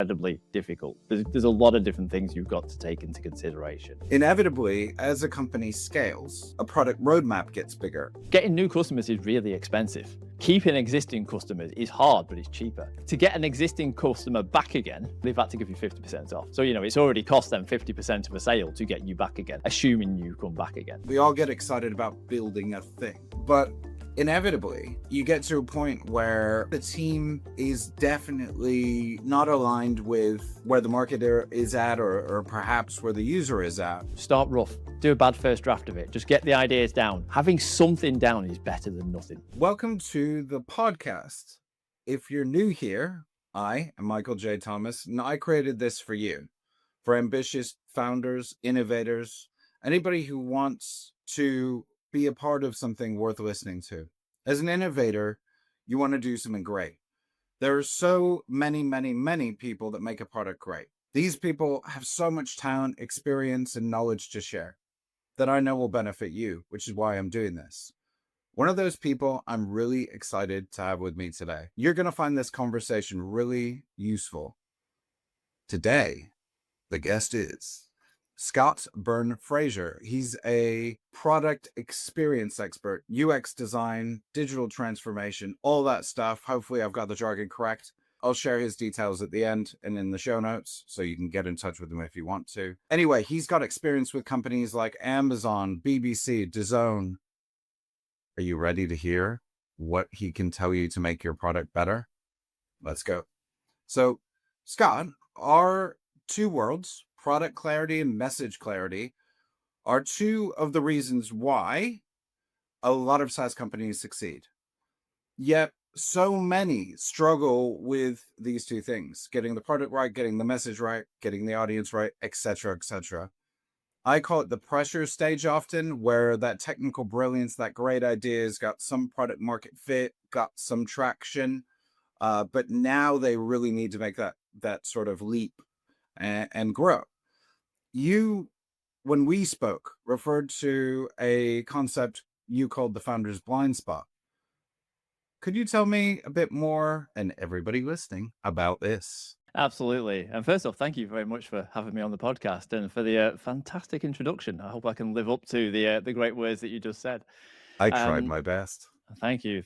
incredibly difficult. There's a lot of different things you've got to take into consideration. Inevitably, as a company scales, a product roadmap gets bigger. Getting new customers is really expensive. Keeping existing customers is hard, but it's cheaper. To get an existing customer back again, they've had to give you 50% off. So, it's already cost them 50% of a sale to get you back again, assuming you come back again. We all get excited about building a thing, but inevitably, you get to a point where the team is definitely not aligned with where the marketer is at or perhaps where the user is at. Start rough. Do a bad first draft of it. Just get the ideas down. Having something down is better than nothing. Welcome to the podcast. If you're new here, I am Michael J. Thomas, and I created this for you, for ambitious founders, innovators, anybody who wants to be a part of something worth listening to. As an innovator, you want to do something great. There are so many people that make a product great. These people have so much talent, experience, and knowledge to share that I know will benefit you, which is why I'm doing this. One of those people I'm really excited to have with me today. You're going to find this conversation really useful. Today, the guest is Scott Byrne-Fraser. He's a product experience expert, UX design, digital transformation, all that stuff. Hopefully I've got the jargon correct. I'll share his details at the end and in the show notes, so you can get in touch with him if you want to. Anyway, he's got experience with companies like Amazon, BBC, DAZN. Are you ready to hear what he can tell you to make your product better? Let's go. So, Scott, our two worlds, product clarity and message clarity, are two of the reasons why a lot of SaaS companies succeed. Yet so many struggle with these two things, getting the product right, getting the message right, getting the audience right, etc., etc. I call it the pressure stage often, where that technical brilliance, that great ideas got some product market fit, got some traction, but now they really need to make that sort of leap and grow. You, when we spoke, referred to a concept you called the founder's blind spot. Could you tell me a bit more, and everybody listening, about this? Absolutely. And first off, thank you very much for having me on the podcast and for the fantastic introduction. I hope I can live up to the great words that you just said. I tried my best. Thank you.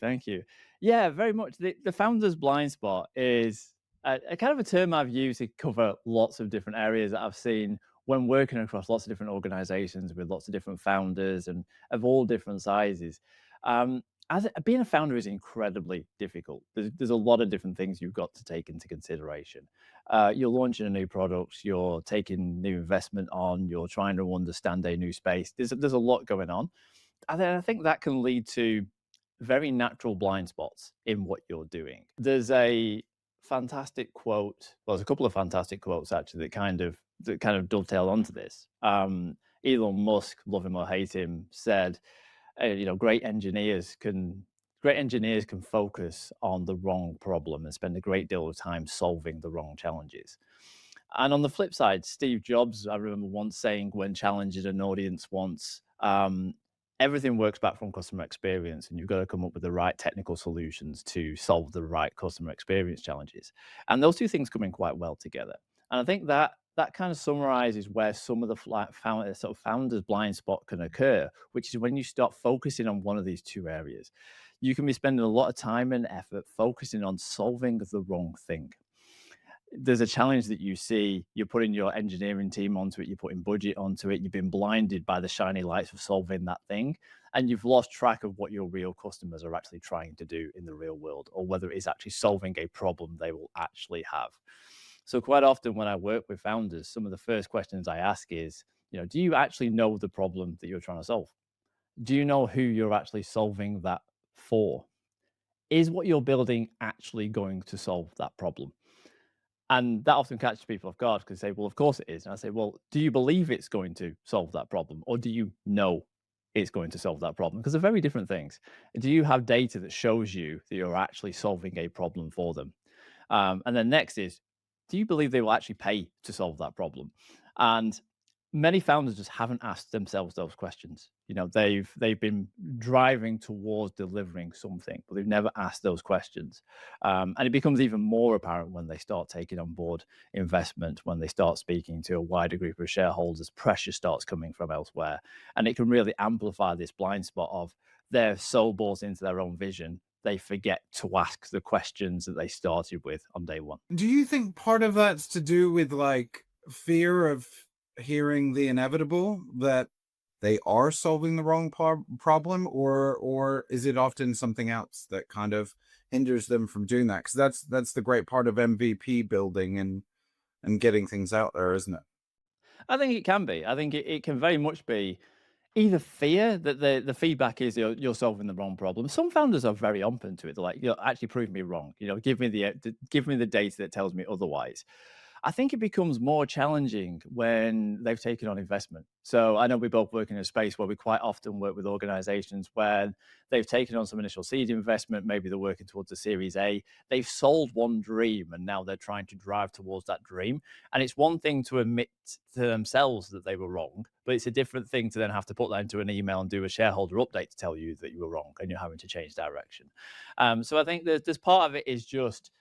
Yeah, very much. The founder's blind spot is a kind of a term I've used to cover lots of different areas that I've seen when working across lots of different organizations with lots of different founders and of all different sizes. Being a founder is incredibly difficult. There's a lot of different things you've got to take into consideration. You're launching a new product, you're taking new investment on, you're trying to understand a new space. There's a lot going on. And then I think that can lead to very natural blind spots in what you're doing. There's a fantastic quote. Well, there's a couple of fantastic quotes actually that kind of dovetail onto this. Elon Musk, love him or hate him, said, great engineers can focus on the wrong problem and spend a great deal of time solving the wrong challenges. And on the flip side, Steve Jobs, I remember once saying, when challenging an audience once, everything works back from customer experience, and you've got to come up with the right technical solutions to solve the right customer experience challenges. And those two things come in quite well together. And I think that kind of summarizes where some of the founder's blind spot can occur, which is when you start focusing on one of these two areas. You can be spending a lot of time and effort focusing on solving the wrong thing. There's a challenge that you see, you're putting your engineering team onto it, you're putting budget onto it, you've been blinded by the shiny lights of solving that thing, and you've lost track of what your real customers are actually trying to do in the real world, or whether it is actually solving a problem they will actually have. So quite often when I work with founders, some of the first questions I ask is, do you actually know the problem that you're trying to solve? Do you know who you're actually solving that for? Is what you're building actually going to solve that problem? And that often catches people off guard because they say, well, of course it is. And I say, well, do you believe it's going to solve that problem? Or do you know it's going to solve that problem? Because they're very different things. Do you have data that shows you that you're actually solving a problem for them? And then next is, do you believe they will actually pay to solve that problem? And many founders just haven't asked themselves those questions. They've been driving towards delivering something, but they've never asked those questions. And it becomes even more apparent when they start taking on board investment, when they start speaking to a wider group of shareholders, pressure starts coming from elsewhere. And it can really amplify this blind spot of they're so bought into their own vision, they forget to ask the questions that they started with on day one. Do you think part of that's to do with like fear of hearing the inevitable, that they are solving the wrong problem, or is it often something else that kind of hinders them from doing that? Because that's the great part of MVP building and getting things out there, isn't it? I think it can be. I think it can very much be either fear that the feedback is you're solving the wrong problem. Some founders are very open to it. They're like, actually prove me wrong. Give me give me the data that tells me otherwise. I think it becomes more challenging when they've taken on investment. So I know we both work in a space where we quite often work with organizations where they've taken on some initial seed investment. Maybe they're working towards a Series A. They've sold one dream and now they're trying to drive towards that dream. And it's one thing to admit to themselves that they were wrong, but it's a different thing to then have to put that into an email and do a shareholder update to tell you that you were wrong and you're having to change direction. So I think there's part of it is just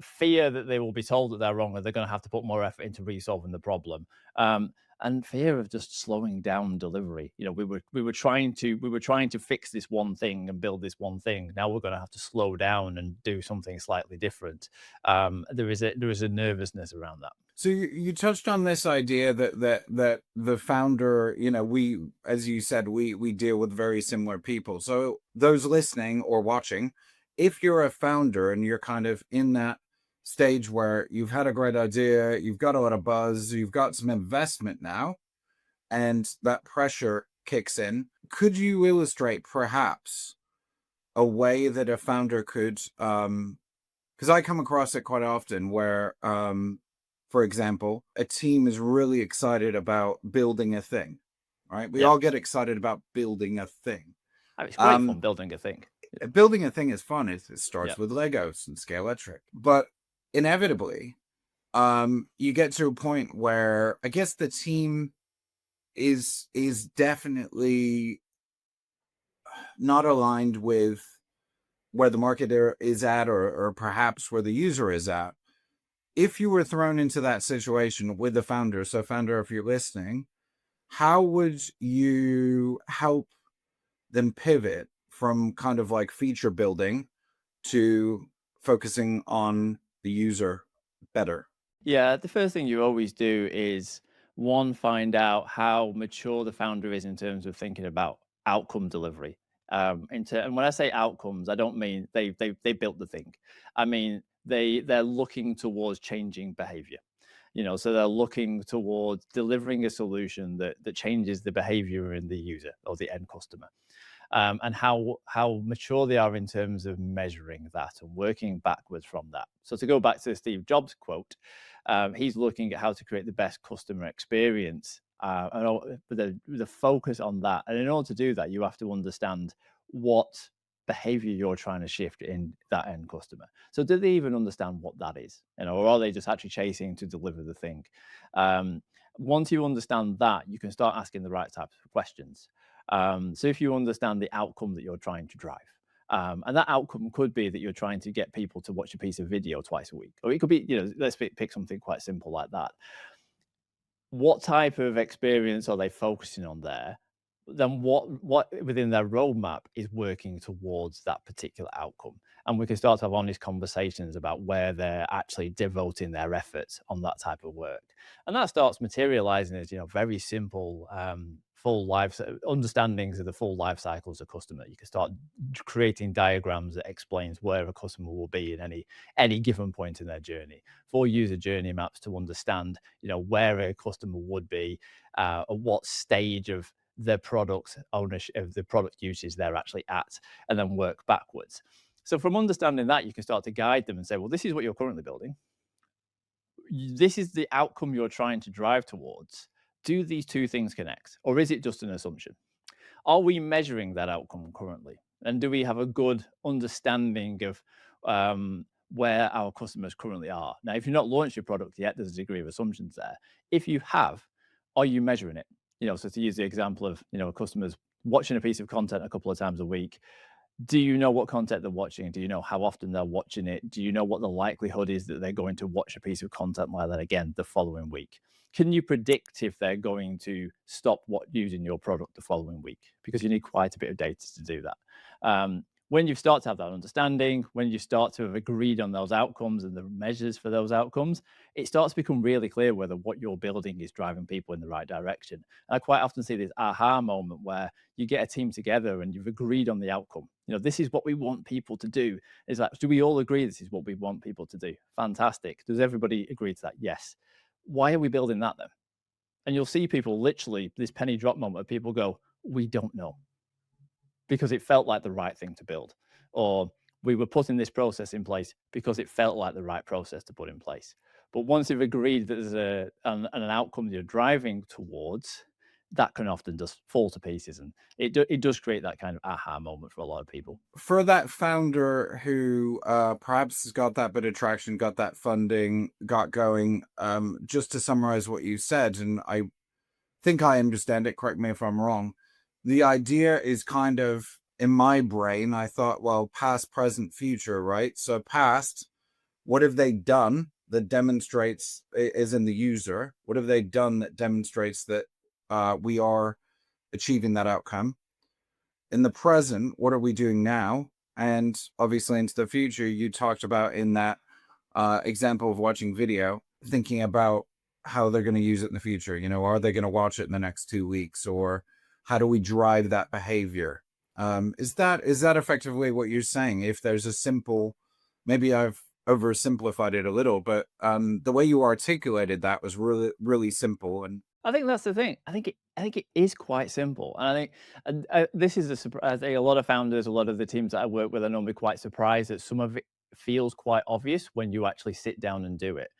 fear that they will be told that they're wrong and they're going to have to put more effort into resolving the problem. And fear of just slowing down delivery. We were trying to fix this one thing and build this one thing. Now we're going to have to slow down and do something slightly different. There is a nervousness around that. So you touched on this idea that the founder, we, as you said, we deal with very similar people. So those listening or watching, if you're a founder and you're kind of in that stage where you've had a great idea, you've got a lot of buzz, you've got some investment now, and that pressure kicks in, could you illustrate perhaps a way that a founder could, because I come across it quite often where, for example, a team is really excited about building a thing, right? We Yeah. all get excited about building a thing. It's great fun Um, building a thing. Building a thing is fun. It Yeah. starts with Legos and scale electric, but inevitably, you get to a point where I guess the team is definitely not aligned with where the market is at, or perhaps where the user is at. If you were thrown into that situation with the founder, so founder, if you're listening, how would you help them pivot from kind of like feature building to focusing on the user better? Yeah, the first thing you always do is one, find out how mature the founder is in terms of thinking about outcome delivery. And when I say outcomes, I don't mean they built the thing. I mean they're looking towards changing behavior. So they're looking towards delivering a solution that changes the behavior in the user or the end customer. And how mature they are in terms of measuring that and working backwards from that. So to go back to the Steve Jobs quote, he's looking at how to create the best customer experience, and the focus on that. And in order to do that, you have to understand what behavior you're trying to shift in that end customer. So do they even understand what that is? Or are they just actually chasing to deliver the thing? Um, Once you understand that, you can start asking the right types of questions. So if you understand the outcome that you're trying to drive, and that outcome could be that you're trying to get people to watch a piece of video twice a week, or it could be, let's pick something quite simple like that. What type of experience are they focusing on there? Then what within their roadmap is working towards that particular outcome? And we can start to have honest conversations about where they're actually devoting their efforts on that type of work. And that starts materializing as, very simple full life understandings of the full life cycles of customer. You can start creating diagrams that explains where a customer will be in any given point in their journey. For user journey maps to understand, where a customer would be, at what stage of the product ownership of the product usage they're actually at, and then work backwards. So from understanding that, you can start to guide them and say, well, this is what you're currently building. This is the outcome you're trying to drive towards. Do these two things connect? Or is it just an assumption? Are we measuring that outcome currently? And do we have a good understanding of where our customers currently are? Now, if you've not launched your product yet, there's a degree of assumptions there. If you have, are you measuring it? So to use the example of, customers watching a piece of content a couple of times a week, do you know what content they're watching? Do you know how often they're watching it? Do you know what the likelihood is that they're going to watch a piece of content like that again the following week? Can you predict if they're going to stop using your product the following week? Because you need quite a bit of data to do that. When you start to have that understanding, when you start to have agreed on those outcomes and the measures for those outcomes, it starts to become really clear whether what you're building is driving people in the right direction. And I quite often see this aha moment where you get a team together and you've agreed on the outcome. This is what we want people to do. Is like, do we all agree this is what we want people to do? Fantastic. Does everybody agree to that? Yes. Why are we building that then? And you'll see people literally this penny drop moment of people go, we don't know, because it felt like the right thing to build, or we were putting this process in place because it felt like the right process to put in place. But once you've agreed that there's an outcome you're driving towards, that can often just fall to pieces, and it does create that kind of aha moment for a lot of people. For that founder who perhaps has got that bit of traction, got that funding, got going, just to summarize what you said, and I think I understand it, correct me if I'm wrong. The idea is kind of in my brain, I thought, well, past, present, future, right? So past, what have they done that demonstrates is in the user? What have they done that demonstrates that we are achieving that outcome? In the present, what are we doing now? And obviously into the future, you talked about in that example of watching video, thinking about how they're going to use it in the future. Are they going to watch it in the next 2 weeks, or how do we drive that behavior? Is that effectively what you're saying? If there's a simple, maybe I've oversimplified it a little, but the way you articulated that was really, really simple. And I think that's the thing. I think it is quite simple, and I think this is a surprise. I think a lot of founders, a lot of the teams that I work with, are normally quite surprised that some of it feels quite obvious when you actually sit down and do it.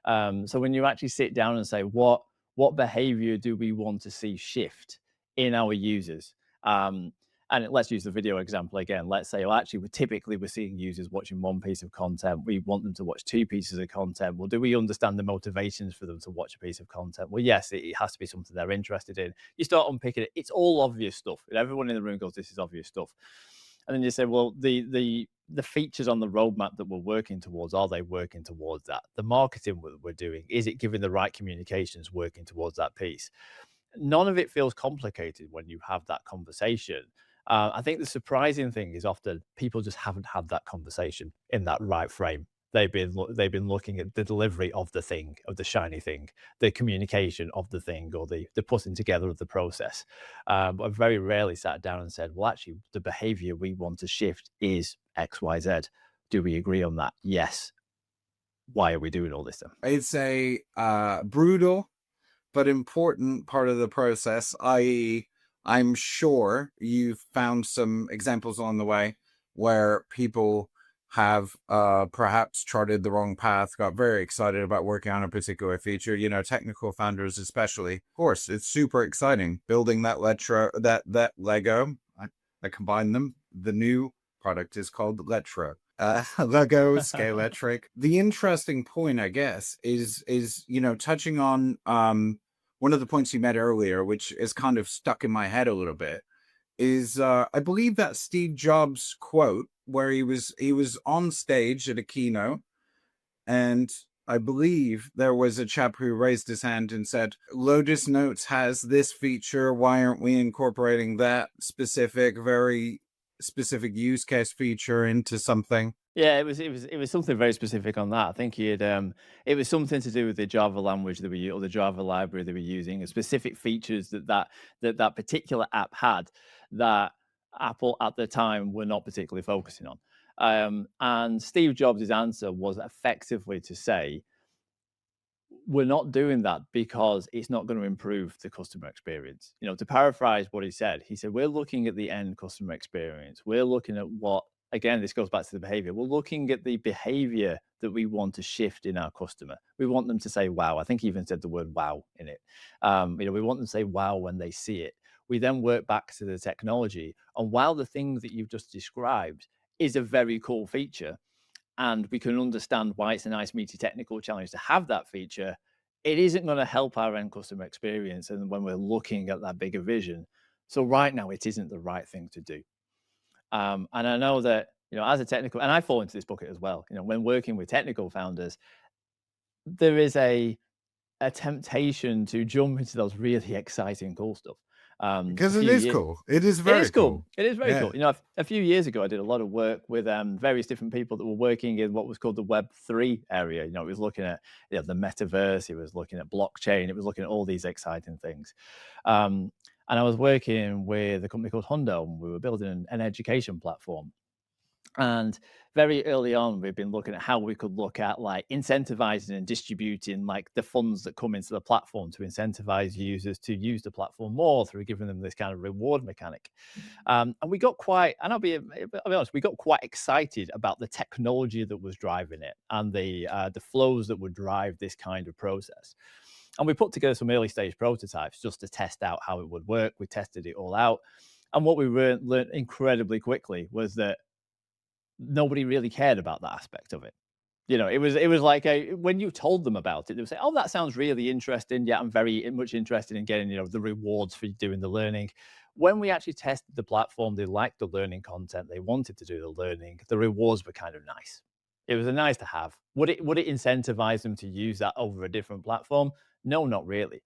So when you actually sit down and say, what behavior do we want to see shift in our users? And let's use the video example again. Let's say, well, actually, we're seeing users watching one piece of content. We want them to watch two pieces of content. Well, do we understand the motivations for them to watch a piece of content? Well, yes, it has to be something they're interested in. You start unpicking it. It's all obvious stuff. And everyone in the room goes, this is obvious stuff. And then you say, well, the features on the roadmap that we're working towards, are they working towards that? The marketing we're doing, is it giving the right communications working towards that piece? None of it feels complicated when you have that conversation. I think the surprising thing is often people just haven't had that conversation in that right frame. They've been looking at the delivery of the thing, of the shiny thing, the communication of the thing, or the putting together of the process. But I've very rarely sat down and said, well, actually, the behavior we want to shift is X, Y, Z. Do we agree on that? Yes. Why are we doing all this then? it's a brutal but important part of the process, i.e., I'm sure you've found some examples on the way where people have perhaps charted the wrong path, got very excited about working on a particular feature. Technical founders especially. Of course, it's super exciting building that Lego. I combine them. The new product is called Letro. Lego Scaletric. The interesting point, I guess, is touching on one of the points you made earlier, which is kind of stuck in my head a little bit, is I believe that Steve Jobs quote where he was on stage at a keynote, and I believe there was a chap who raised his hand and said, Lotus Notes has this feature. Why aren't we incorporating that very specific use case feature into something? Yeah, it was something very specific on that. I think it was something to do with the Java language or the Java library they were using, and specific features that particular app had that Apple at the time were not particularly focusing on. And Steve Jobs' answer was effectively to say, we're not doing that because it's not going to improve the customer experience. To paraphrase what he said, we're looking at the end customer experience. We're looking at again, this goes back to the behavior. We're looking at the behavior that we want to shift in our customer. We want them to say, wow. I think he even said the word wow in it. We want them to say wow when they see it. We then work back to the technology. And while the thing that you've just described is a very cool feature, and we can understand why it's a nice meaty technical challenge to have that feature, it isn't going to help our end customer experience. And when we're looking at that bigger vision, so right now it isn't the right thing to do. And I know that, as a technical, and I fall into this bucket as well, when working with technical founders, there is a temptation to jump into those really exciting, cool stuff. A Because it few is years, cool. It is it very is cool. cool. It is very Yeah. cool. A few years ago, I did a lot of work with various different people that were working in what was called the Web3 area. It was looking at the metaverse, it was looking at blockchain, it was looking at all these exciting things. Um, and I was working with a company called Hondo, and we were building an education platform. And very early on, we've been looking at how we could look at like incentivizing and distributing like the funds that come into the platform to incentivize users to use the platform more through giving them this kind of reward mechanic. And we got quite, and I'll be honest, we got quite excited about the technology that was driving it and the flows that would drive this kind of process. And we put together some early stage prototypes just to test out how it would work. We tested it all out. And what we learned incredibly quickly was that nobody really cared about that aspect of it. It was like when you told them about it, they would say, "Oh, that sounds really interesting. Yeah, I'm very much interested in getting the rewards for doing the learning." When we actually tested the platform, they liked the learning content. They wanted to do the learning. The rewards were kind of nice. It was a nice to have. Would it incentivize them to use that over a different platform? No, not really.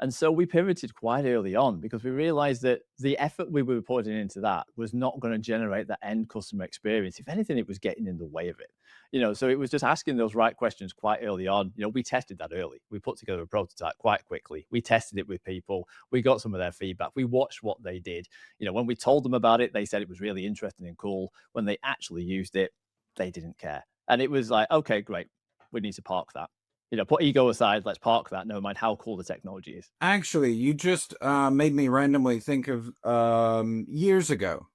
And so we pivoted quite early on because we realized that the effort we were putting into that was not going to generate that end customer experience. If anything, it was getting in the way of it. So it was just asking those right questions quite early on. We tested that early. We put together a prototype quite quickly. We tested it with people. We got some of their feedback. We watched what they did. When we told them about it, they said it was really interesting and cool. When they actually used it, they didn't care. And it was like, okay, great. We need to park that. Put ego aside, let's park that, no matter how cool the technology is. Actually, you just made me randomly think of years ago.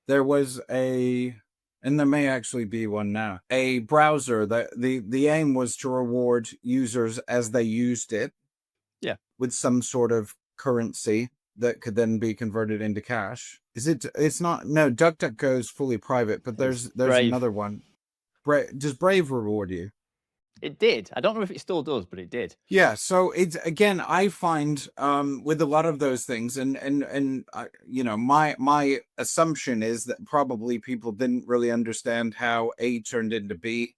There was and there may actually be one now, a browser that the aim was to reward users as they used it Yeah. with some sort of currency that could then be converted into cash. It's not, no, DuckDuckGo is fully private, but It was there's Brave. another one. Does Brave reward you? It did. I don't know if it still does, but it did. Yeah, so it's, again, I find with a lot of those things, and my assumption is that probably people didn't really understand how A turned into B.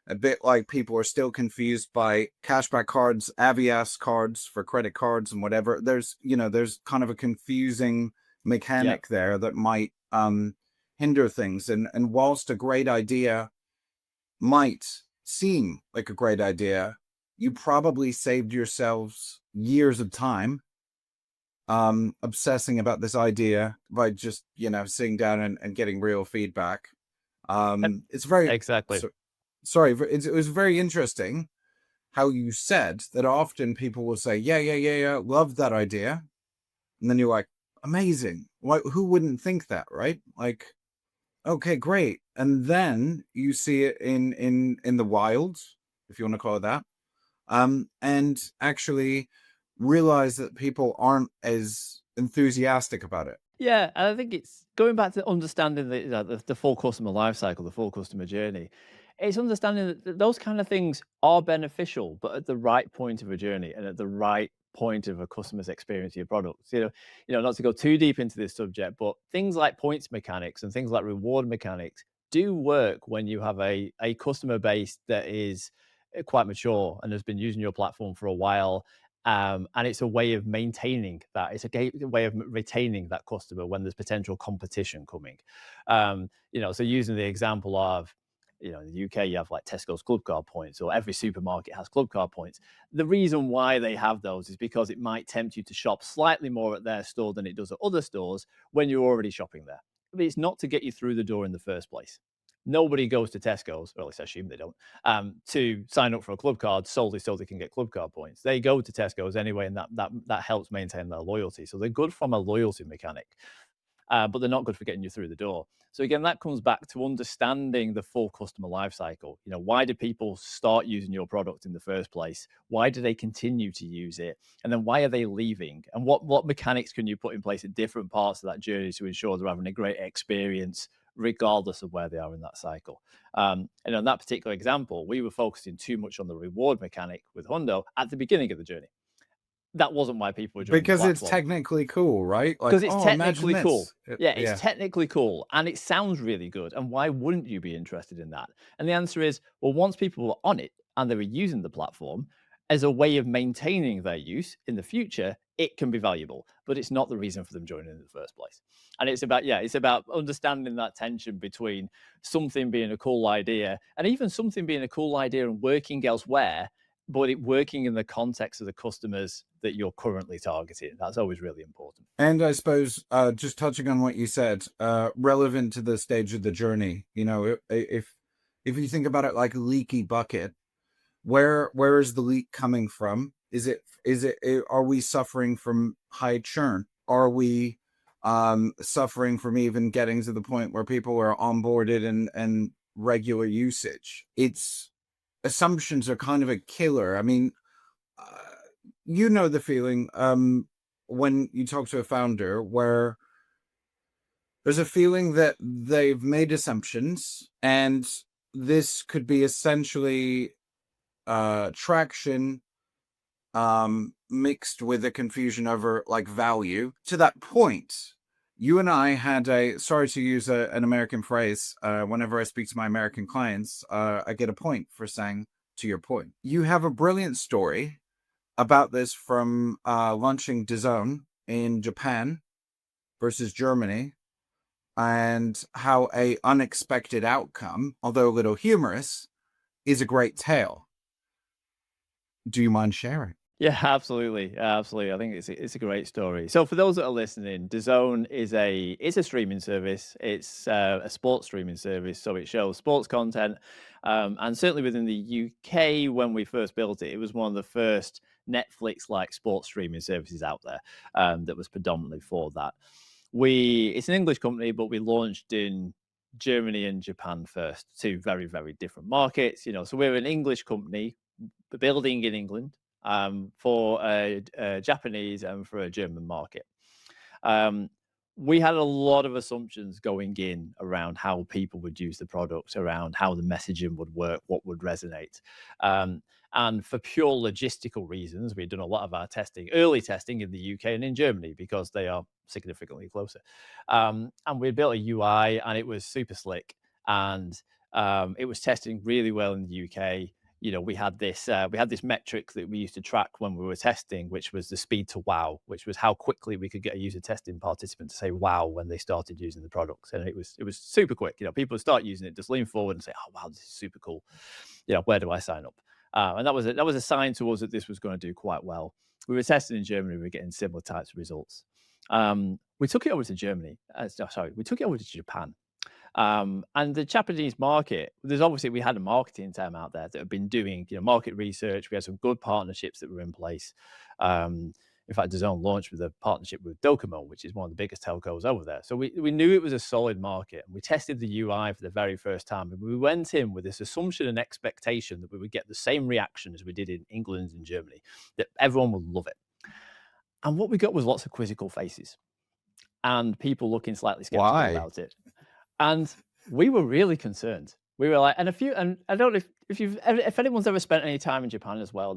A bit like people are still confused by cashback cards, Avias cards for credit cards and whatever. There's kind of a confusing Yeah. mechanic there that might hinder things. And whilst a great idea might seem like a great idea, you probably saved yourselves years of time obsessing about this idea by just sitting down and getting real feedback. E It's very exactly. so, sorry, it was very interesting how you said that often people will say, yeah, yeah, yeah, yeah, love that idea, and then you're like, amazing, who wouldn't think that, right? Like, okay, great. And then you see it in the wild, if you want to call it that, and actually realize that people aren't as enthusiastic about it. Yeah, and I think it's going back to understanding the full customer life cycle, the full customer journey. It's understanding that those kind of things are beneficial, but at the right point of a journey and at the right point of a customer's experience of your products. Not to go too deep into this subject, but things like points mechanics and things like reward mechanics do work when you have a customer base that is quite mature and has been using your platform for a while, and it's a way of maintaining that. It's a way of retaining that customer when there's potential competition coming. So using the example of, in the UK, you have like Tesco's club card points, or every supermarket has club card points. The reason why they have those is because it might tempt you to shop slightly more at their store than it does at other stores when you're already shopping there. But it's not to get you through the door in the first place. Nobody goes to Tesco's, or at least I assume they don't, to sign up for a club card solely so they can get club card points. They go to Tesco's anyway, and that helps maintain their loyalty. So they're good from a loyalty mechanic, but they're not good for getting you through the door. So again, that comes back to understanding the full customer life cycle. Why do people start using your product in the first place? Why do they continue to use it? And then why are they leaving? And what mechanics can you put in place at different parts of that journey to ensure they're having a great experience regardless of where they are in that cycle. And on that particular example, we were focusing too much on the reward mechanic with Hundo at the beginning of the journey. That wasn't why people were joining the Because it's platform. technically cool, right? Like, Because it's oh, imagine technically cool. this. Yeah, it's Yeah. technically cool and it sounds really good. And why wouldn't you be interested in that? And the answer is, well, once people were on it and they were using the platform as a way of maintaining their use in the future, it can be valuable, but it's not the reason for them joining in the first place. And it's about understanding that tension between something being a cool idea and even something being a cool idea and working elsewhere, but it working in the context of the customers that you're currently targeting. That's always really important. And I suppose, just touching on what you said, relevant to the stage of the journey, if you think about it like a leaky bucket, where is the leak coming from? Are we suffering from high churn? Are we suffering from even getting to the point where people are onboarded and regular usage? Assumptions are kind of a killer. I mean, the feeling when you talk to a founder where there's a feeling that they've made assumptions, and this could be essentially traction mixed with a confusion over like value. To that point, you and I had sorry to use an American phrase, whenever I speak to my American clients, I get a point for saying, to your point. You have a brilliant story about this from launching DAZN in Japan versus Germany, and how a unexpected outcome, although a little humorous, is a great tale. Do you mind sharing? Yeah, absolutely, absolutely. I think it's a great story. So for those that are listening, DAZN is a streaming service. It's a sports streaming service, so it shows sports content. And certainly within the UK, when we first built it, it was one of the first Netflix-like sports streaming services out there that was predominantly for that. It's an English company, but we launched in Germany and Japan first, two very, very different markets. So we're an English company building in England for a Japanese and for a German market. We had a lot of assumptions going in around how people would use the product, around how the messaging would work, what would resonate. And for pure logistical reasons, we'd done a lot of our early testing in the UK and in Germany because they are significantly closer. And we built a UI and it was super slick, and it was testing really well in the UK. We had this metric that we used to track when we were testing, which was the speed to wow, which was how quickly we could get a user testing participant to say wow when they started using the products. And it was super quick. People would start using it, just lean forward and say, oh wow, this is super cool. Where do I sign up? And that was a sign to us that this was going to do quite well. We were testing in Germany, we were getting similar types of results. We took it over to Germany. We took it over to Japan. And the Japanese market, we had a marketing team out there that have been doing market research. We had some good partnerships that were in place. In fact, DAZN launched with a partnership with Docomo, which is one of the biggest telcos over there. So we knew it was a solid market, and we tested the UI for the very first time. And we went in with this assumption and expectation that we would get the same reaction as we did in England and Germany, that everyone would love it. And what we got was lots of quizzical faces and people looking slightly skeptical about it. And we were really concerned. We were like, and I don't know if anyone's ever spent any time in Japan as well,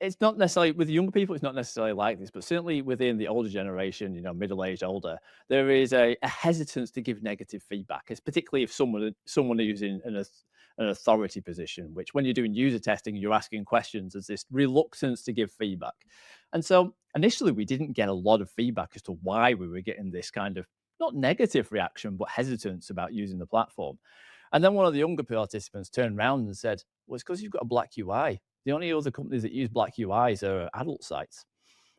it's not necessarily with younger people, it's not necessarily like this, but certainly within the older generation, middle-aged, older, there is a hesitance to give negative feedback. It's particularly if someone is in an authority position, which when you're doing user testing, you're asking questions, there's this reluctance to give feedback. And so initially we didn't get a lot of feedback as to why we were getting this kind of not negative reaction, but hesitance about using the platform. And then one of the younger participants turned around and said, well, it's because you've got a black UI. The only other companies that use black UIs are adult sites.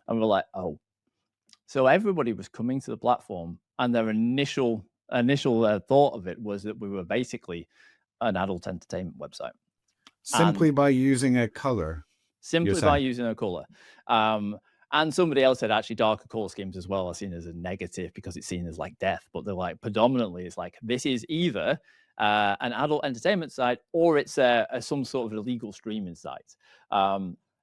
And we're like, oh. So everybody was coming to the platform, and their initial thought of it was that we were basically an adult entertainment website. Simply by using a color. Simply by using a color. And somebody else said actually darker color schemes as well are seen as a negative because it's seen as like death. But they're like predominantly it's like this is either an adult entertainment site or it's some sort of illegal streaming site.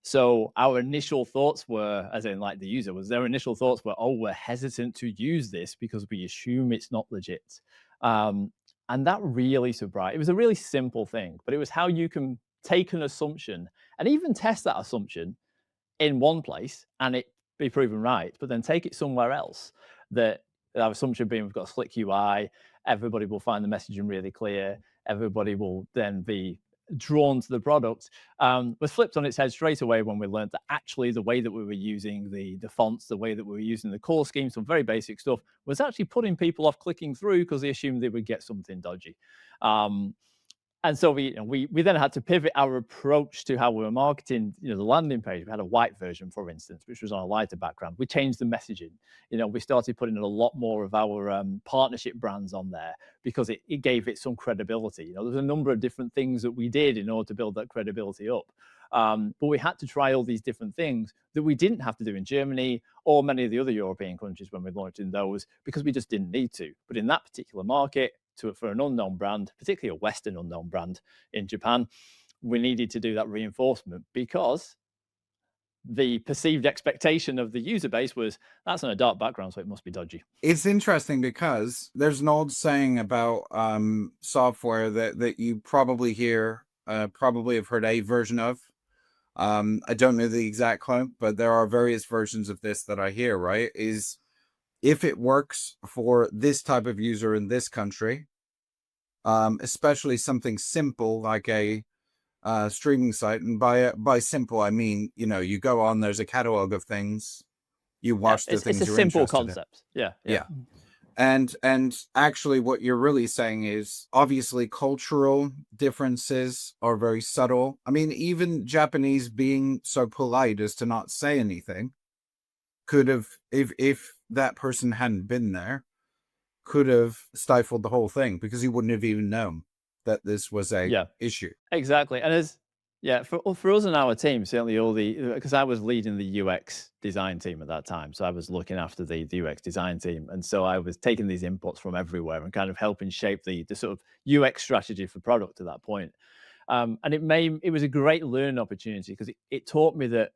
So our initial thoughts were, as in like the user was, their initial thoughts were, oh, we're hesitant to use this because we assume it's not legit. Um, and that really surprised. It was a really simple thing, but it was how you can take an assumption and even test that assumption in one place and it be proven right, but then take it somewhere else. That our assumption being we've got a slick UI, everybody will find the messaging really clear, everybody will then be drawn to the product, was flipped on its head straight away when we learned that actually the way that we were using the fonts, the way that we were using the core scheme, some very basic stuff, was actually putting people off clicking through because they assumed they would get something dodgy. Um, and so we then had to pivot our approach to how we were marketing, the landing page. We had a white version, for instance, which was on a lighter background. We changed the messaging. We started putting a lot more of our partnership brands on there because it gave it some credibility. There's a number of different things that we did in order to build that credibility up. But we had to try all these different things that we didn't have to do in Germany or many of the other European countries when we launched in those, because we just didn't need to. But in that particular market, for an unknown brand, particularly a Western unknown brand in Japan, we needed to do that reinforcement because the perceived expectation of the user base was that's on a dark background, so it must be dodgy. It's interesting because there's an old saying about software that you probably probably have heard a version of. I don't know the exact quote, but there are various versions of this that I hear, right? Is if it works for this type of user in this country, especially something simple like a streaming site, and by simple I mean you go on, there's a catalog of things, you Yeah, watch the it's things a you're simple interested in. concept. Yeah, yeah. Yeah. And actually what you're really saying is obviously cultural differences are very subtle. I mean, even Japanese being so polite as to not say anything could have, if that person hadn't been there, could have stifled the whole thing because he wouldn't have even known that this was a Yeah, issue. exactly. And for us and our team, certainly all because I was leading the UX design team at that time, so I was looking after the UX design team, and so I was taking these inputs from everywhere and kind of helping shape the sort of UX strategy for product at that point. And it was a great learning opportunity because it taught me that,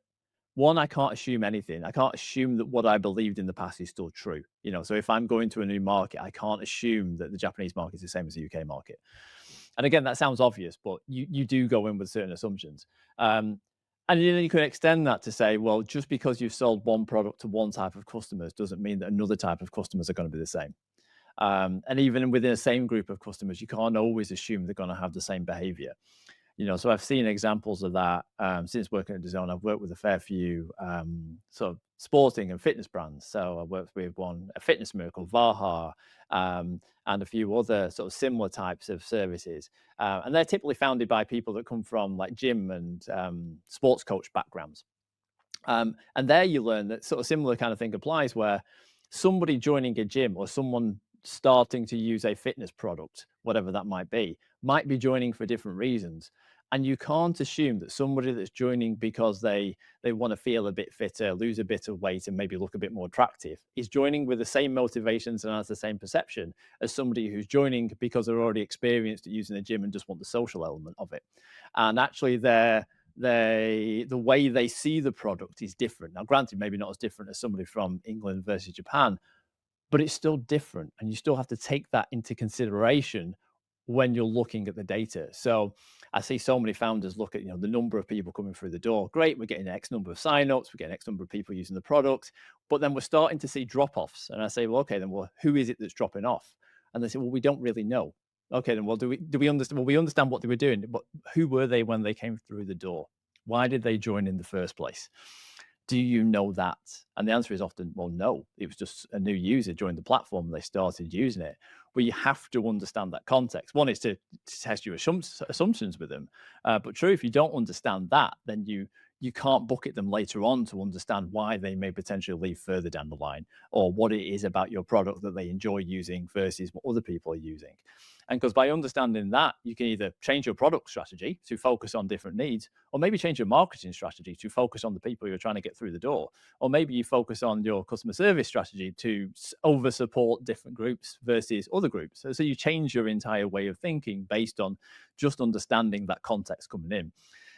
one, I can't assume anything. I can't assume that what I believed in the past is still true. So if I'm going to a new market, I can't assume that the Japanese market is the same as the UK market. And again, that sounds obvious, but you do go in with certain assumptions. And then you can extend that to say, well, just because you've sold one product to one type of customers doesn't mean that another type of customers are going to be the same. And even within the same group of customers, you can't always assume they're going to have the same behavior. So I've seen examples of that since working at DAZN. I've worked with a fair few sort of sporting and fitness brands. So I worked with a fitness miracle, Vaha, and a few other sort of similar types of services. And they're typically founded by people that come from like gym and sports coach backgrounds. And there you learn that sort of similar kind of thing applies, where somebody joining a gym or someone starting to use a fitness product, whatever that might be joining for different reasons. And you can't assume that somebody that's joining because they want to feel a bit fitter, lose a bit of weight, and maybe look a bit more attractive is joining with the same motivations and has the same perception as somebody who's joining because they're already experienced at using the gym and just want the social element of it. And actually, the way they see the product is different. Now, granted, maybe not as different as somebody from England versus Japan, but it's still different, and you still have to take that into consideration when you're looking at the data. So I see so many founders look at the number of people coming through the door. Great, we're getting X number of signups, we're getting X number of people using the product, but then we're starting to see drop-offs. And I say, well, okay, then who is it that's dropping off? And they say, well, we don't really know. Okay, then do we understand? Well, we understand what they were doing, but who were they when they came through the door? Why did they join in the first place? Do you know that? And the answer is often, well, no. It was just a new user joined the platform. They started using it. But you have to understand that context. One is to test your assumptions with them. But true, if you don't understand that, then you can't bucket them later on to understand why they may potentially leave further down the line, or what it is about your product that they enjoy using versus what other people are using. And because by understanding that, you can either change your product strategy to focus on different needs, or maybe change your marketing strategy to focus on the people you're trying to get through the door. Or maybe you focus on your customer service strategy to over support different groups versus other groups. So you change your entire way of thinking based on just understanding that context coming in.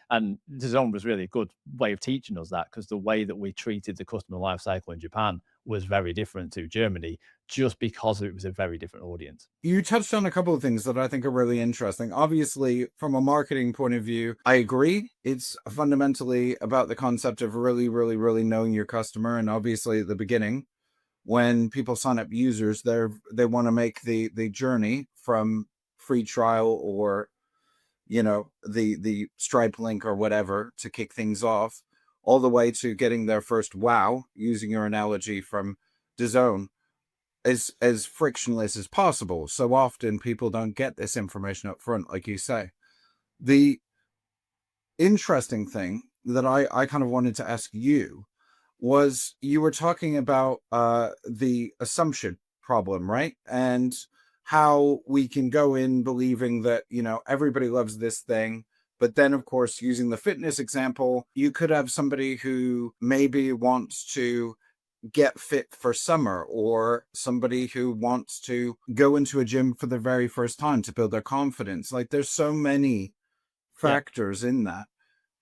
And DAZN was really a good way of teaching us that, because the way that we treated the customer life cycle in Japan was very different to Germany, just because it was a very different audience. You touched on a couple of things that I think are really interesting. Obviously, from a marketing point of view, I agree. It's fundamentally about the concept of really, really, really knowing your customer. And obviously, at the beginning, when people sign up users, they want to make the journey from free trial or the Stripe link or whatever to kick things off, all the way to getting their first wow, using your analogy from DAZN, as frictionless as possible. So often people don't get this information up front, like you say. The interesting thing that I kind of wanted to ask you was, you were talking about the assumption problem, right? And how we can go in believing that, everybody loves this thing. But then, of course, using the fitness example, you could have somebody who maybe wants to get fit for summer, or somebody who wants to go into a gym for the very first time to build their confidence. Like, there's so many Yeah. factors in that.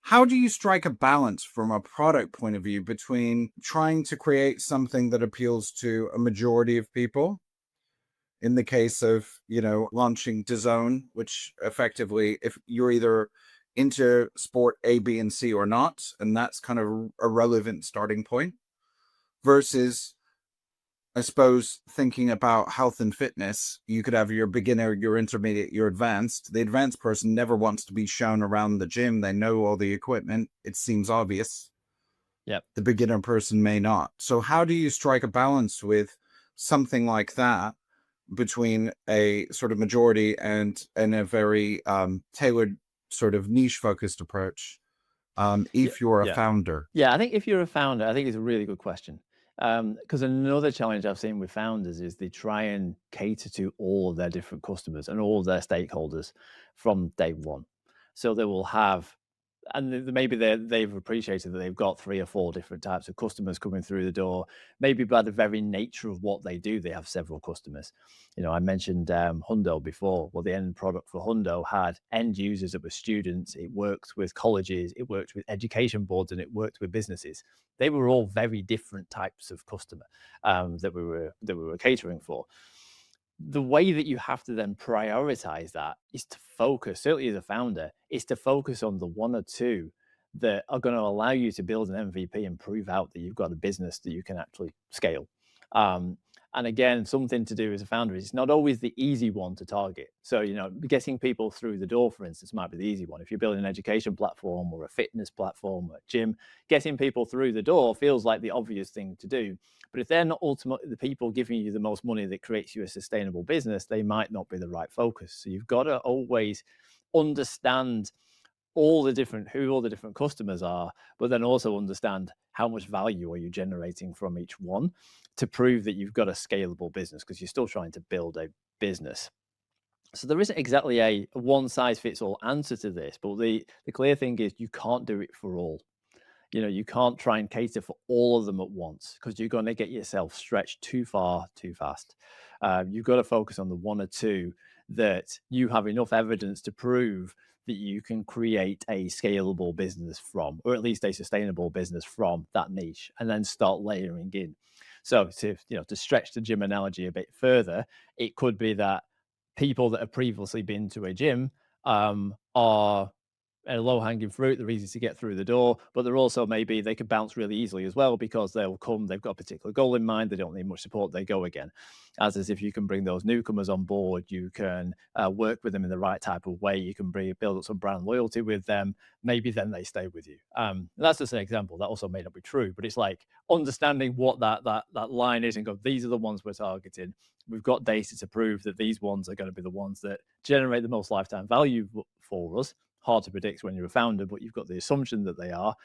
How do you strike a balance from a product point of view between trying to create something that appeals to a majority of people, in the case of, launching DAZN, which effectively, if you're either into sport A, B, and C or not, and that's kind of a relevant starting point, versus, I suppose, thinking about health and fitness, you could have your beginner, your intermediate, your advanced. The advanced person never wants to be shown around the gym. They know all the equipment. It seems obvious. Yeah. The beginner person may not. So how do you strike a balance with something like that between a sort of majority and a very tailored, sort of niche focused approach, Yeah. if you're a Yeah. founder? Yeah, I think if you're a founder, I think it's a really good question. Because another challenge I've seen with founders is they try and cater to all of their different customers and all of their stakeholders from day one. So they will have, and maybe they've appreciated that they've got 3 or 4 different types of customers coming through the door. Maybe by the very nature of what they do, they have several customers. I mentioned Hundo before. Well, the end product for Hundo had end users that were students. It worked with colleges, it worked with education boards, and it worked with businesses. They were all very different types of customer that we were catering for. The way that you have to then prioritize that is to focus, certainly as a founder, is to focus on the 1 or 2 that are going to allow you to build an MVP and prove out that you've got a business that you can actually scale. Um, and again, something to do as a founder is it's not always the easy one to target. So, getting people through the door, for instance, might be the easy one. If you're building an education platform or a fitness platform or a gym, getting people through the door feels like the obvious thing to do. But if they're not ultimately the people giving you the most money that creates you a sustainable business, they might not be the right focus. So you've got to always understand who all the different customers are, but then also understand how much value are you generating from each one to prove that you've got a scalable business, because you're still trying to build a business. So there isn't exactly a one size fits all answer to this, but the clear thing is you can't do it for all. You can't try and cater for all of them at once, because you're going to get yourself stretched too far too fast. You've got to focus on the 1 or 2 that you have enough evidence to prove that you can create a scalable business from, or at least a sustainable business from that niche, and then start layering in. So to stretch the gym analogy a bit further, it could be that people that have previously been to a gym are a low hanging fruit. They're easy to get through the door, but they're also, maybe they can bounce really easily as well, because they'll come, they've got a particular goal in mind, they don't need much support, they go again. As if you can bring those newcomers on board, you can work with them in the right type of way, you can build up some brand loyalty with them, maybe then they stay with you. That's just an example. That also may not be true, but it's like understanding what that line is and go, these are the ones we're targeting. We've got data to prove that these ones are going to be the ones that generate the most lifetime value for us. Hard to predict when you're a founder, but you've got the assumption that they are,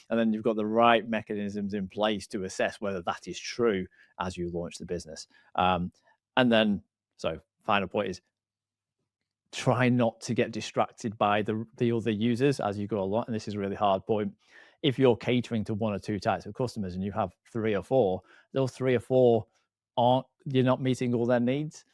and then you've got the right mechanisms in place to assess whether that is true as you launch the business. And then, so final point is, try not to get distracted by the other users as you go along. And this is a really hard point. If you're catering to 1 or 2 types of customers and you have 3 or 4, those 3 or 4 you're not meeting all their needs.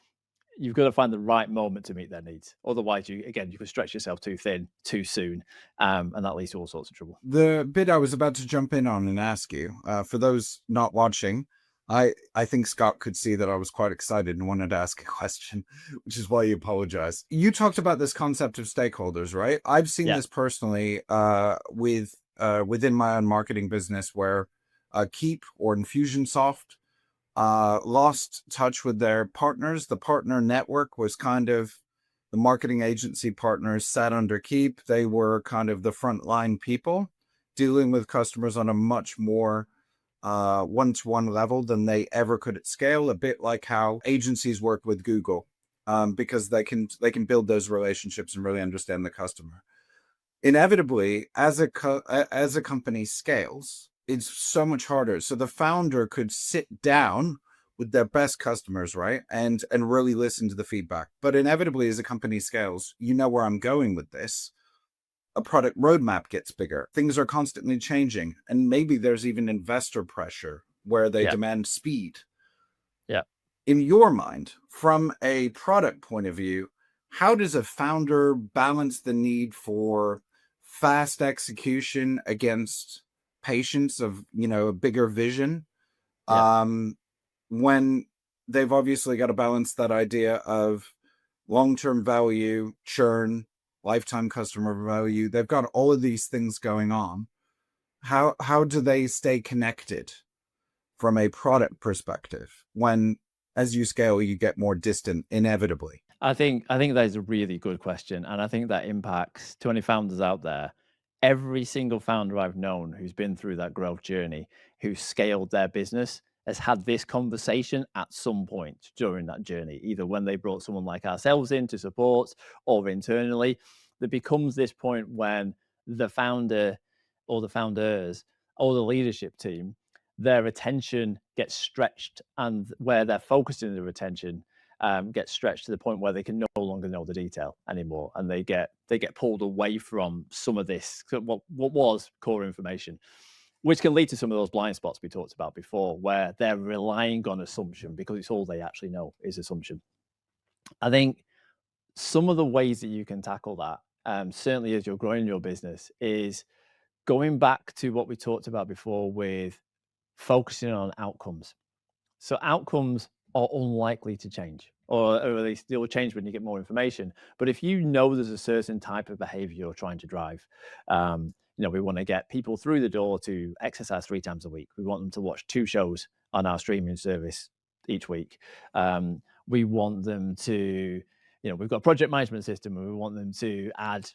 you've got to find the right moment to meet their needs. Otherwise, you could stretch yourself too thin too soon, and that leads to all sorts of trouble. The bit I was about to jump in on and ask you, for those not watching, I think Scott could see that I was quite excited and wanted to ask a question, which is why you apologize. You talked about this concept of stakeholders, right? I've seen Yeah, this personally within my own marketing business where Keep or Infusionsoft lost touch with their partners. The partner network was kind of the marketing agency partners sat under Keep. They were kind of the frontline people dealing with customers on a much more one-to-one level than they ever could at scale. A bit like how agencies work with Google, because they can build those relationships and really understand the customer. Inevitably, as a company scales, it's so much harder. So the founder could sit down with their best customers, right, and really listen to the feedback. But inevitably, as a company scales, you know where I'm going with this. A product roadmap gets bigger. Things are constantly changing, and maybe there's even investor pressure where they yeah, demand speed. yeah. In your mind, from a product point of view, how does a founder balance the need for fast execution against patience of, a bigger vision? Yeah. Um, when they've obviously got to balance that idea of long-term value, churn, lifetime customer value. They've got all of these things going on. How do they stay connected from a product perspective when, as you scale, you get more distant inevitably? I think that is a really good question, and I think that impacts to any founders out there. Every single founder I've known who's been through that growth journey, who's scaled their business, has had this conversation at some point during that journey, either when they brought someone like ourselves in to support or internally. There becomes this point when the founder or the founders or the leadership team, their attention gets stretched, and where they're focusing their attention get stretched to the point where they can no longer know the detail anymore, and they get pulled away from some of this what was core information, which can lead to some of those blind spots we talked about before, where they're relying on assumption because it's all they actually know is assumption. I think some of the ways that you can tackle that, certainly as you're growing your business, is going back to what we talked about before with focusing on outcomes. So outcomes are unlikely to change, or at least they will change when you get more information. But if you know there's a certain type of behavior you're trying to drive, we want to get people through the door to exercise 3 times a week. We want them to watch 2 shows on our streaming service each week. We want them to, we've got a project management system and we want them to add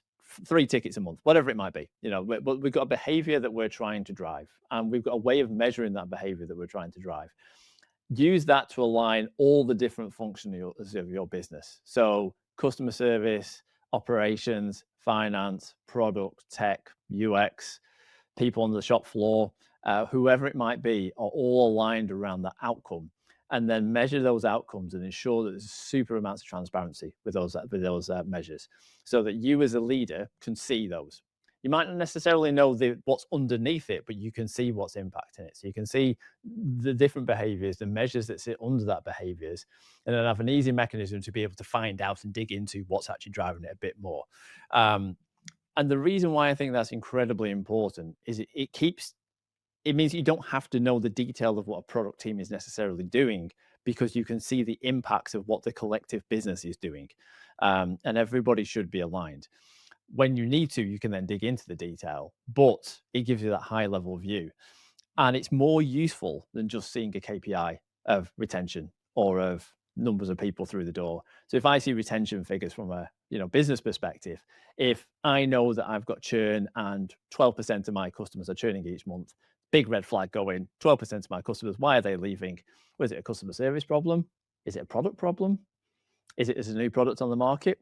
3 tickets a month, whatever it might be. But we've got a behavior that we're trying to drive, and we've got a way of measuring that behavior that we're trying to drive. Use that to align all the different functions of your business. So customer service, operations, finance, product, tech, UX, people on the shop floor, whoever it might be, are all aligned around that outcome. And then measure those outcomes and ensure that there's super amounts of transparency with those measures, so that you as a leader can see those. You might not necessarily know what's underneath it, but you can see what's impacting it. So you can see the different behaviors, the measures that sit under that behaviors, and then have an easy mechanism to be able to find out and dig into what's actually driving it a bit more. Um, and the reason why I think that's incredibly important is it means you don't have to know the detail of what a product team is necessarily doing, because you can see the impacts of what the collective business is doing. And everybody should be aligned. When you need to, you can then dig into the detail, but it gives you that high level view. And it's more useful than just seeing a KPI of retention or of numbers of people through the door. So if I see retention figures from a business perspective, if I know that I've got churn and 12% of my customers are churning each month, big red flag going. 12% of my customers, why are they leaving? Was it a customer service problem? Is it a product problem? Is it a new product on the market?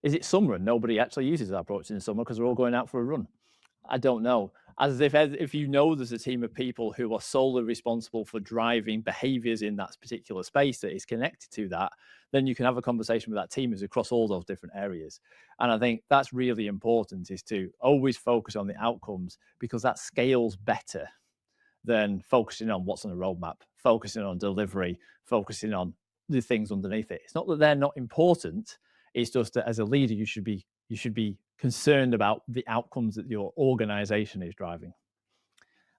Is it summer and nobody actually uses our products in summer because they're all going out for a run? I don't know. As if you know there's a team of people who are solely responsible for driving behaviors in that particular space that is connected to that, then you can have a conversation with that team as across all those different areas. And I think that's really important, is to always focus on the outcomes, because that scales better than focusing on what's on the roadmap, focusing on delivery, focusing on the things underneath it. It's not that they're not important. It's just that as a leader, you should be concerned about the outcomes that your organization is driving.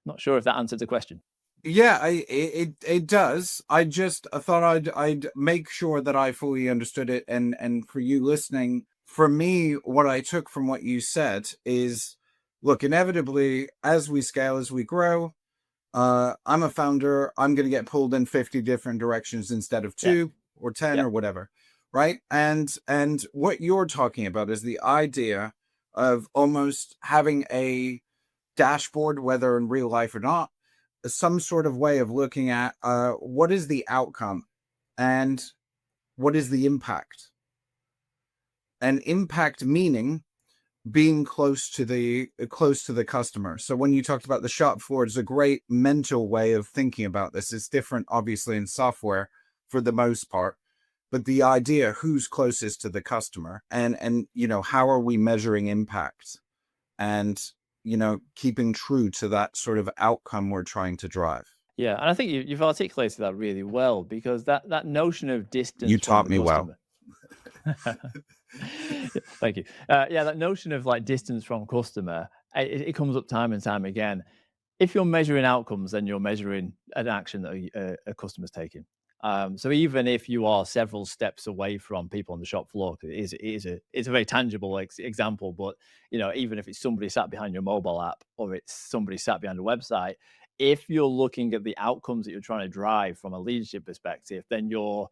Not sure if that answered the question. Yeah, it does. I thought I'd make sure that I fully understood it, and for you listening, for me, what I took from what you said is, look, inevitably, as we scale, as we grow, I'm a founder. I'm going to get pulled in 50 different directions instead of Yeah. 2 or 10 Yeah. or whatever, right? And what you're talking about is the idea of almost having a dashboard, whether in real life or not, some sort of way of looking at what is the outcome and what is the impact. And impact meaning being close to the customer. So when you talked about the shop floor, it's a great mental way of thinking about this. It's different, obviously, in software for the most part, but the idea who's closest to the customer, and how are we measuring impact, and keeping true to that sort of outcome we're trying to drive. Yeah, and I think you've articulated that really well, because that notion of You distance from taught the me well. customer. Thank you. Yeah, that notion of like distance from customer, it comes up time and time again. If you're measuring outcomes, then you're measuring an action that a customer's taking. So even if you are several steps away from people on the shop floor, it's a very tangible example. But even if it's somebody sat behind your mobile app, or it's somebody sat behind a website, if you're looking at the outcomes that you're trying to drive from a leadership perspective, then you're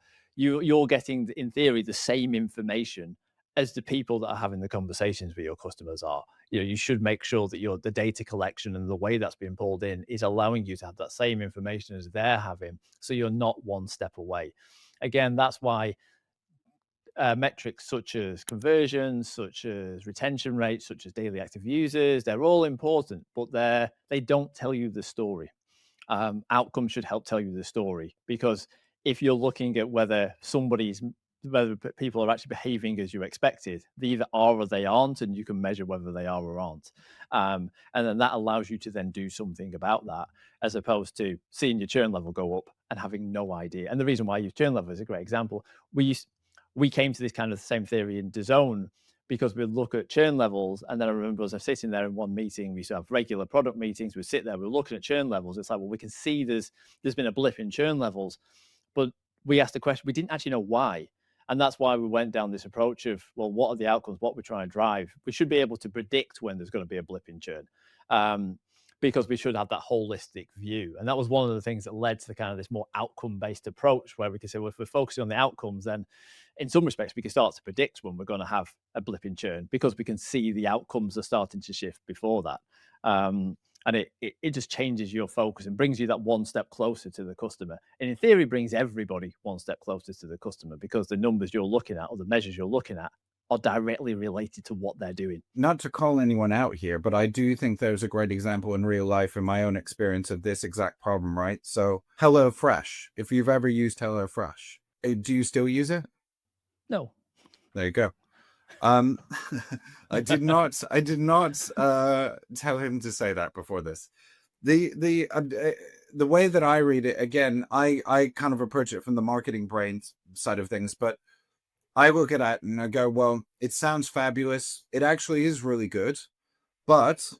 getting, in theory, the same information as the people that are having the conversations with your customers are. You should make sure that the data collection and the way that's being pulled in is allowing you to have that same information as they're having, so you're not one step away. Again, that's why metrics such as conversions, such as retention rates, such as daily active users, they're all important, but they don't tell you the story. Outcomes should help tell you the story, because if you're looking at whether people are actually behaving as you expected, they either are or they aren't, and you can measure whether they are or aren't. And then that allows you to then do something about that, as opposed to seeing your churn level go up and having no idea. And the reason why your churn level is a great example. We came to this kind of same theory in DAZN, because we look at churn levels. And then I remember as I was sitting there in one meeting, we used to have regular product meetings. We'd sit there, we're looking at churn levels. It's like, well, we can see there's been a blip in churn levels, but we asked the question, we didn't actually know why. And that's why we went down this approach of, well, what are the outcomes? What we're trying to drive? We should be able to predict when there's going to be a blip in churn, because we should have that holistic view. And that was one of the things that led to the kind of this more outcome-based approach, where we can say, well, if we're focusing on the outcomes, then in some respects, we can start to predict when we're going to have a blip in churn, because we can see the outcomes are starting to shift before that. And it just changes your focus and brings you that one step closer to the customer. And in theory, brings everybody one step closer to the customer, because the numbers you're looking at, or the measures you're looking at, are directly related to what they're doing. Not to call anyone out here, but I do think there's a great example in real life, in my own experience, of this exact problem, right? So HelloFresh, if you've ever used HelloFresh, do you still use it? No. There you go. I did not tell him to say that before this. The way that I read it, again, I kind of approach it from the marketing brain side of things, but I look at it and I go, well, it sounds fabulous. It actually is really good. But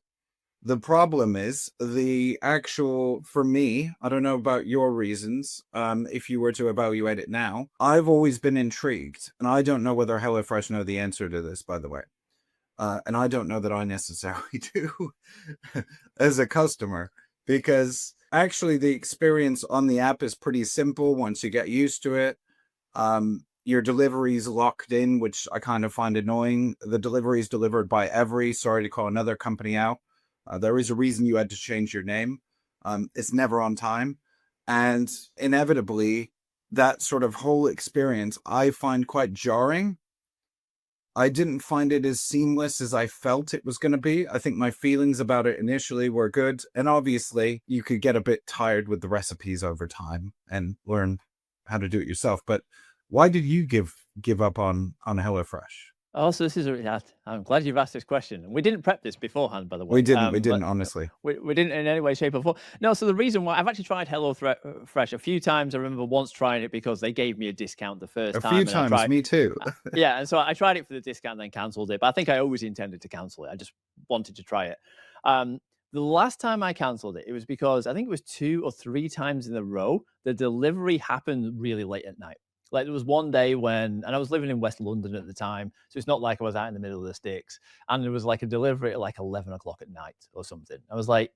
the problem is for me, I don't know about your reasons. If you were to evaluate it now, I've always been intrigued, and I don't know whether HelloFresh know the answer to this, by the way. And I don't know that I necessarily do as a customer, because actually the experience on the app is pretty simple once you get used to it. Your delivery is locked in, which I kind of find annoying. The delivery is delivered by sorry to call another company out. There is a reason you had to change your name. It's never on time. And inevitably, that sort of whole experience I find quite jarring. I didn't find it as seamless as I felt it was going to be. I think my feelings about it initially were good. And obviously, you could get a bit tired with the recipes over time and learn how to do it yourself. But why did you give up on HelloFresh? Oh, so this is I'm glad you've asked this question. And we didn't prep this beforehand, by the We way. didn't, But honestly. we didn't in any way, shape, or form. No, so the reason why I've actually tried Fresh a few times. I remember once trying it because they gave me a discount the first A few time, and I times, tried. me too. Yeah, and so I tried it for the discount, and then cancelled it. But I think I always intended to cancel it. I just wanted to try it. Um, the last time I cancelled it, it was because I think it was 2 or 3 times in a row the delivery happened really late at night. Like there was one day when, and I was living in West London at the time, so it's not like I was out in the middle of the sticks. And there was like a delivery at like 11 o'clock at night or something. I was like,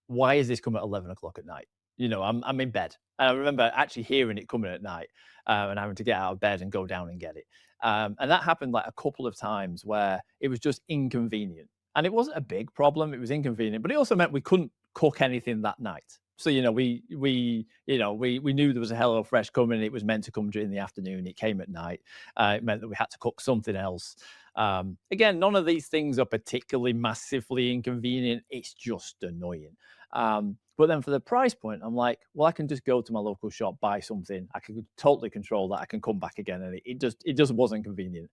why is this coming at 11 o'clock at night? I'm in bed. And I remember actually hearing it coming at night and having to get out of bed and go down and get it. And that happened like a couple of times where it was just inconvenient. And it wasn't a big problem, it was inconvenient, but it also meant we couldn't cook anything that night. So we knew there was a HelloFresh coming. It was meant to come during the afternoon. It came at night. It meant that we had to cook something else. Again, none of these things are particularly massively inconvenient. It's just annoying. But then for the price point, I'm like, well, I can just go to my local shop, buy something. I can totally control that. I can come back again, and it just wasn't convenient.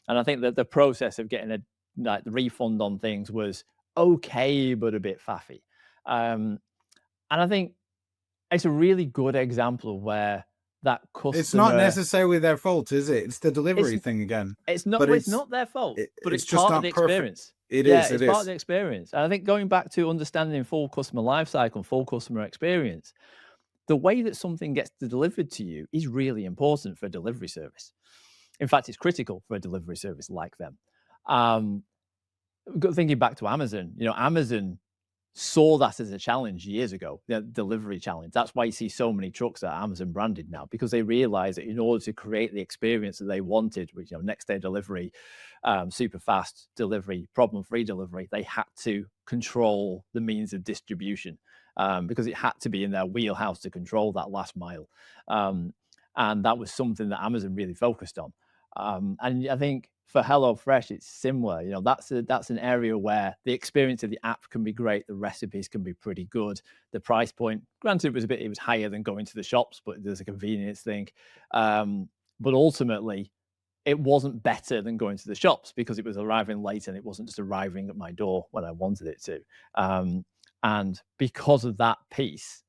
And I think that the process of getting the refund on things was okay, but a bit faffy. Um, and I think it's a really good example of where that It's not customer necessarily their fault, is it? It's the it's delivery thing again. it's not But well, it's not their fault, but it's it's just part of not the perfect. experience. It Yeah, is, it's it part of is. the experience. And I think going back to understanding full customer life cycle, full customer experience, the way that something gets delivered to you is really important for a delivery service. In fact, it's critical for a delivery service like them. Um, Thinking back to Amazon, Amazon saw that as a challenge years ago, the delivery challenge. That's why you see so many trucks that are Amazon branded now, because they realized that in order to create the experience that they wanted, which next day delivery, super fast delivery, problem-free delivery, they had to control the means of distribution, because it had to be in their wheelhouse to control that last mile. And that was something that Amazon really focused on. And I think for HelloFresh, it's similar. That's an area where the experience of the app can be great, the recipes can be pretty good, the price point, granted, it was higher than going to the shops, but there's a convenience thing. But ultimately, it wasn't better than going to the shops because it was arriving late and it wasn't just arriving at my door when I wanted it to. And because of that piece,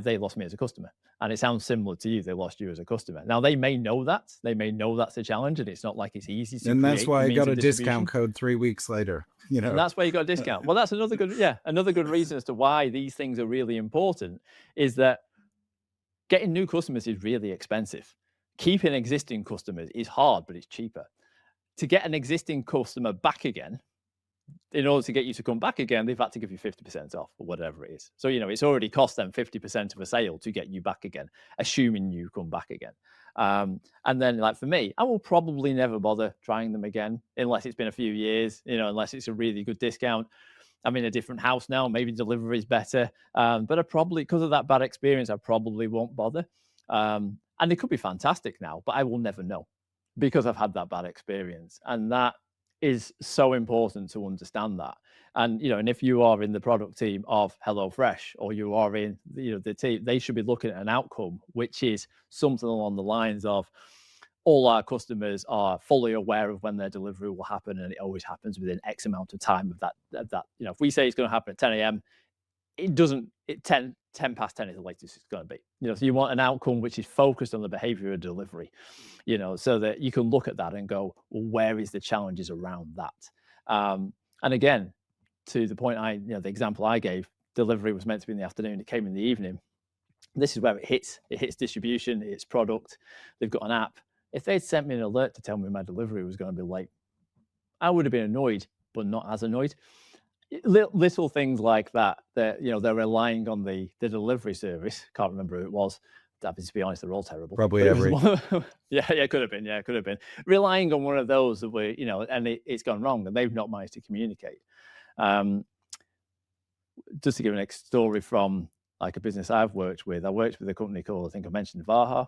they lost me as a customer. And it sounds similar to you. They lost you as a customer. Now they may know that. They may know that's a challenge, and it's not like it's easy to And that's create the why I means got of a discount distribution. code 3 weeks later, And that's why you got a discount. Well, that's another good reason as to why these things are really important. Is that getting new customers is really expensive. Keeping existing customers is hard, but it's cheaper. To get an existing customer back again, in order to get you to come back again, they've had to give you 50% off or whatever it is. So, it's already cost them 50% of a sale to get you back again, assuming you come back again. And then, like for me, I will probably never bother trying them again unless it's been a few years, unless it's a really good discount. I'm in a different house now. Maybe delivery is better. But I probably, because of that bad experience, I probably won't bother. And they could be fantastic now, but I will never know because I've had that bad experience. And that is so important to understand that. And if you are in the product team of HelloFresh or you are in the team, they should be looking at an outcome which is something along the lines of all our customers are fully aware of when their delivery will happen, and it always happens within X amount of time of that. If we say it's going to happen at 10 a.m., it doesn't. 10 past 10 is the latest it's going to be. So you want an outcome which is focused on the behavior of delivery, so that you can look at that and go, well, where is the challenges around that? And again, to the point the example I gave, delivery was meant to be in the afternoon. It came in the evening. This is where it hits. It hits distribution. It's product. They've got an app. If they'd sent me an alert to tell me my delivery was going to be late, I would have been annoyed, but not as annoyed. Little things like that they're relying on the delivery service. Can't remember who it was. To be honest, they're all terrible. Probably But every. it could have been. Yeah, it could have been relying on one of those that were and it's gone wrong, and they've not managed to communicate. Just to give an next story from like a business I've worked with. I worked with a company called, I think I mentioned, Vaha.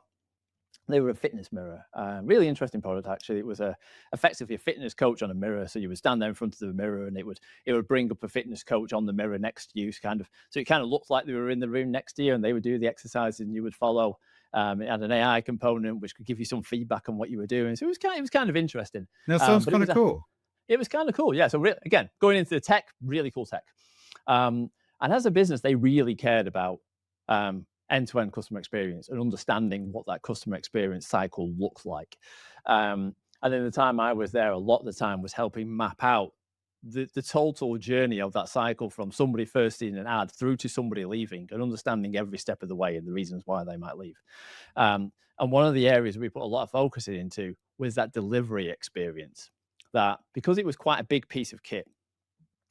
They were a fitness mirror. Really interesting product, actually. It was effectively a fitness coach on a mirror. So you would stand there in front of the mirror, and it would bring up a fitness coach on the mirror next to you, so it kind of looked like they were in the room next to you, and they would do the exercises, and you would follow. It had an AI component which could give you some feedback on what you were doing. So it was kind of interesting. That sounds But it kind was of cool. it was kind of cool. Yeah. So again, going into the tech, really cool tech. And as a business, they really cared about end-to-end customer experience and understanding what that customer experience cycle looks like. And in the time I was there, a lot of the time was helping map out the total journey of that cycle from somebody first seeing an ad through to somebody leaving and understanding every step of the way and the reasons why they might leave. And one of the areas we put a lot of focus into was that delivery experience. That because it was quite a big piece of kit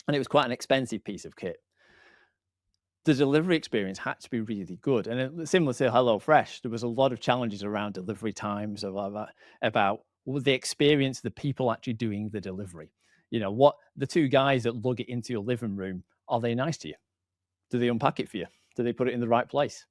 and it was quite an expensive piece of kit, the delivery experience had to be really good. And similar to HelloFresh, there was a lot of challenges around delivery times, about the experience, the people actually doing the delivery. What the two guys that lug it into your living room, are they nice to you? Do they unpack it for you? Do they put it in the right place?